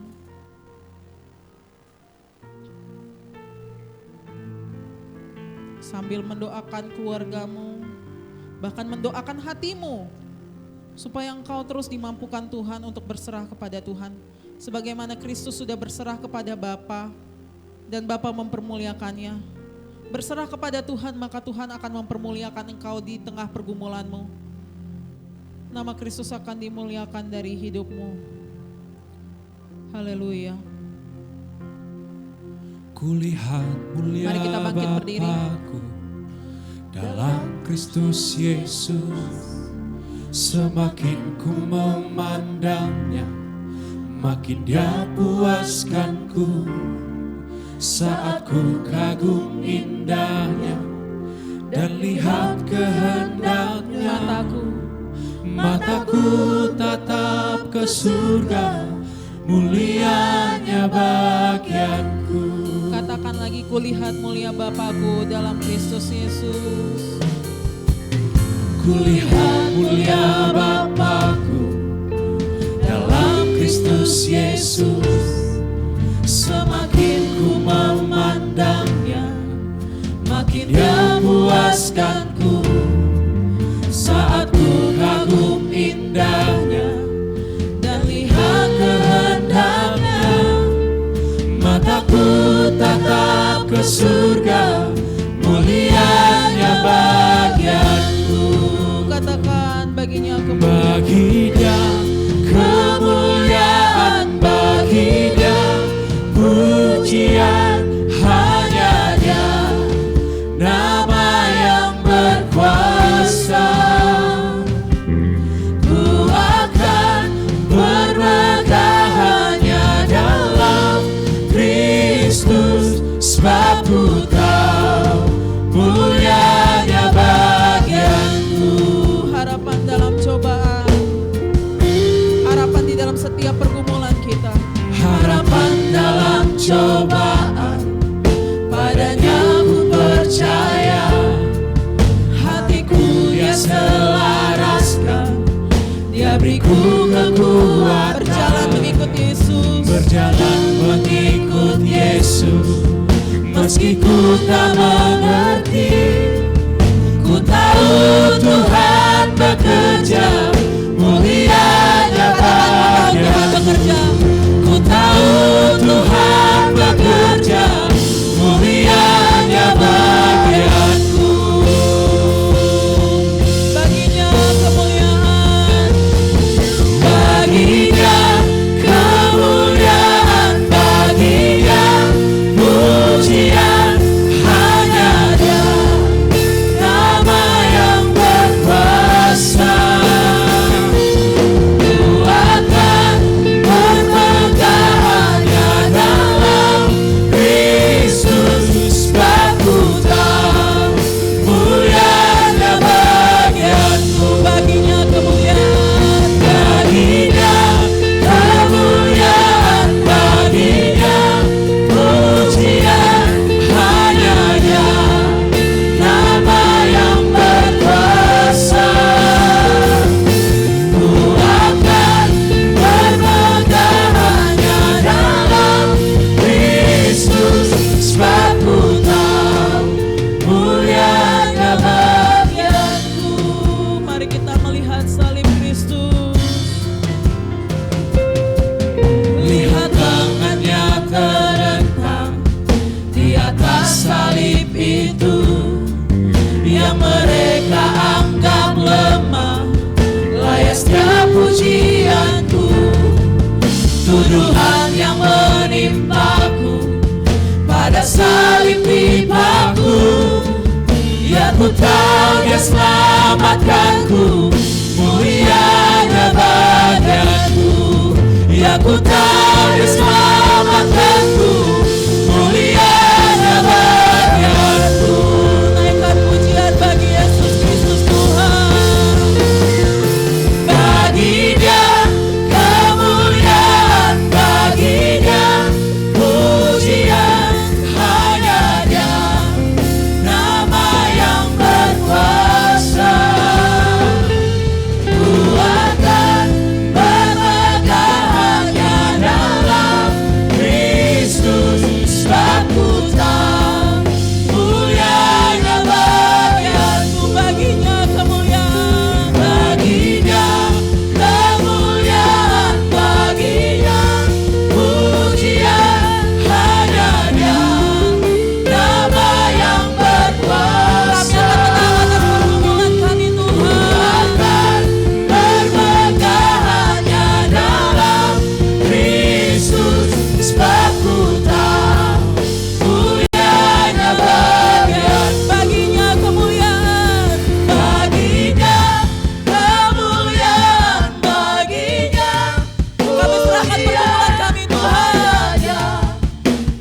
Sambil mendoakan keluargamu, bahkan mendoakan hatimu, supaya engkau terus dimampukan Tuhan untuk berserah kepada Tuhan. Sebagaimana Kristus sudah berserah kepada Bapa dan Bapa mempermuliakannya. Berserah kepada Tuhan, maka Tuhan akan mempermuliakan engkau di tengah pergumulanmu. Nama Kristus akan dimuliakan dari hidupmu. Haleluya. Kulihat mulia Mari kita bangkit berdiri. Bapakku dalam Kristus Yesus. Semakin ku memandangnya, makin Dia puaskanku. Saat ku kagum indahnya dan lihat kehendaknya, mataku tatap ke surga, mulianya bagianku. Katakan lagi, kulihat mulia Bapakku dalam Kristus Yesus. Kulihat mulia Bapakku dalam Kristus Yesus. Semakin ku memandangnya, makin Dia puaskanku. Saat ku kagum indahnya dan lihat kehendaknya, mataku tatap ke surga, mulianya bagianku. Katakan, baginya Bagi Dia kemuliaan, bagi Dia pujian, hanya Dia nama yang berkuasa. Ku akan bermegah hanya dalam Kristus, sebab ku tahu mulianya bagianku. harapan dalam cobaan, harapan di dalam setiap pergumulan kita. Harapan dalam cobaan, padanya ku percaya. Hatiku Dia selaraskan, Dia beriku kekuatan. Berjalan mengikut Yesus, Berjalan mengikut Yesus. Meski ku tak mengerti, ku tahu Tuhan bekerja, mulianya bagianku. Ku tahu Tuhan bekerja, mulianya bagianku. baginya kemuliaan, Baginya kemuliaan, baginya pujian, hanya tuduhan yang menimpaku pada salib pipaku. Ya ku tahu Dia selamatkanku, mulianya bagianku. Ya ku tahu Dia selamatkanku, mulianya bagianku. Naikkan pujian bagi Yesus Kristus Tuhan. Bagi Dia kemuliaan, bagi Dia pujian, hanya Dia nama yang berkuasa. Ku akan bermegah hanya dalam Kristus, sebab ku tahu mulianya bagianku. Baginya kemuliaan. Baginya kemuliaan, baginya pujian, hanya Dia nama yang berkuasa. Kami akan menang atas pergumulan kami, Ku Tuhan. akan bermegah hanya dalam Kristus, sebab ku tahu mulianya bagian. Baginya kemuliaan. Baginya kemuliaan, baginya Kami serahkan pergumulan kami, Tuhan.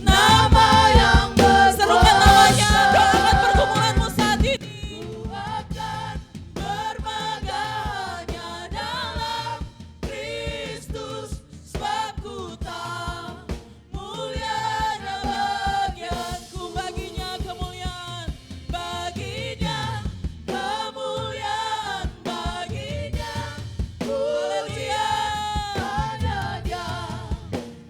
nama yang Serukan namanya, berkuasa. doakan pergumulanmu saat ini. Ku akan bermegah hanya dalam Kristus, sebab ku tahu mulianya bagianku. Baginya kemuliaan. Baginya kemuliaan, baginya pujian, hanya Dia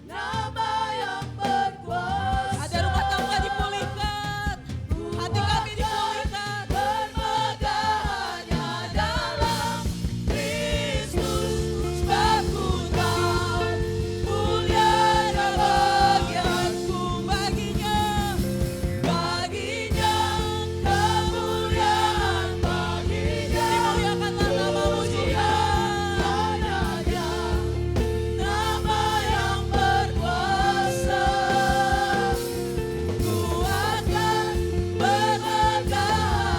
nama yang berkuasa. Ada rumah tangga dipulihkan. Hati kami dipulihkan. Bermegah hanya dalam Kristus, sebab ku tahu mulianya bagianku. Baginya. Baginya kemuliaan, baginya Dimuliakanlah namamu, Tuhan. hanya Dia nama yang berkuasa. Ku akan bermegah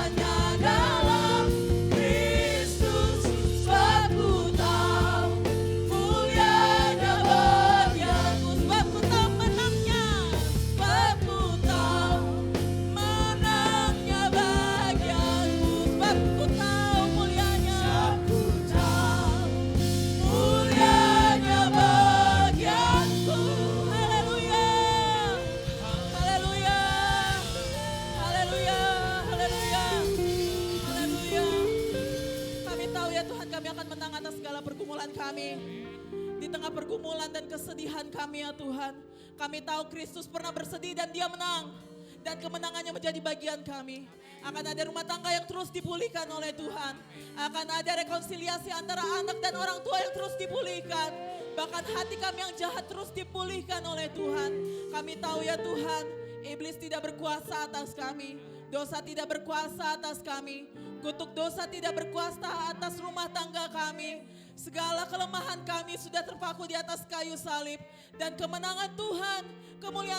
hanya dalam Kristus, sebab ku tahu mulianya bagianku. Sebab ku tahu menangnya. Sebab ku tahu Menangnya bagianku. Sebab ku tahu mulianya. Ku tahu mulianya bagianku. Haleluya. Haleluya. Haleluya. Haleluya. Haleluya. Kami tahu ya Tuhan, kami akan menang atas segala pergumulan kami. Di tengah pergumulan dan kesedihan kami ya Tuhan, kami tahu Kristus pernah bersedih dan Dia menang. Dan kemenangannya menjadi bagian kami. Akan ada rumah tangga yang terus dipulihkan oleh Tuhan. Akan ada rekonsiliasi antara anak dan orang tua yang terus dipulihkan. Bahkan hati kami yang jahat terus dipulihkan oleh Tuhan. Kami tahu ya Tuhan, iblis tidak berkuasa atas kami. Dosa tidak berkuasa atas kami. Kutuk dosa tidak berkuasa atas rumah tangga kami. Segala kelemahan kami sudah terpaku di atas kayu salib. Dan kemenangan Tuhan, kemuliaan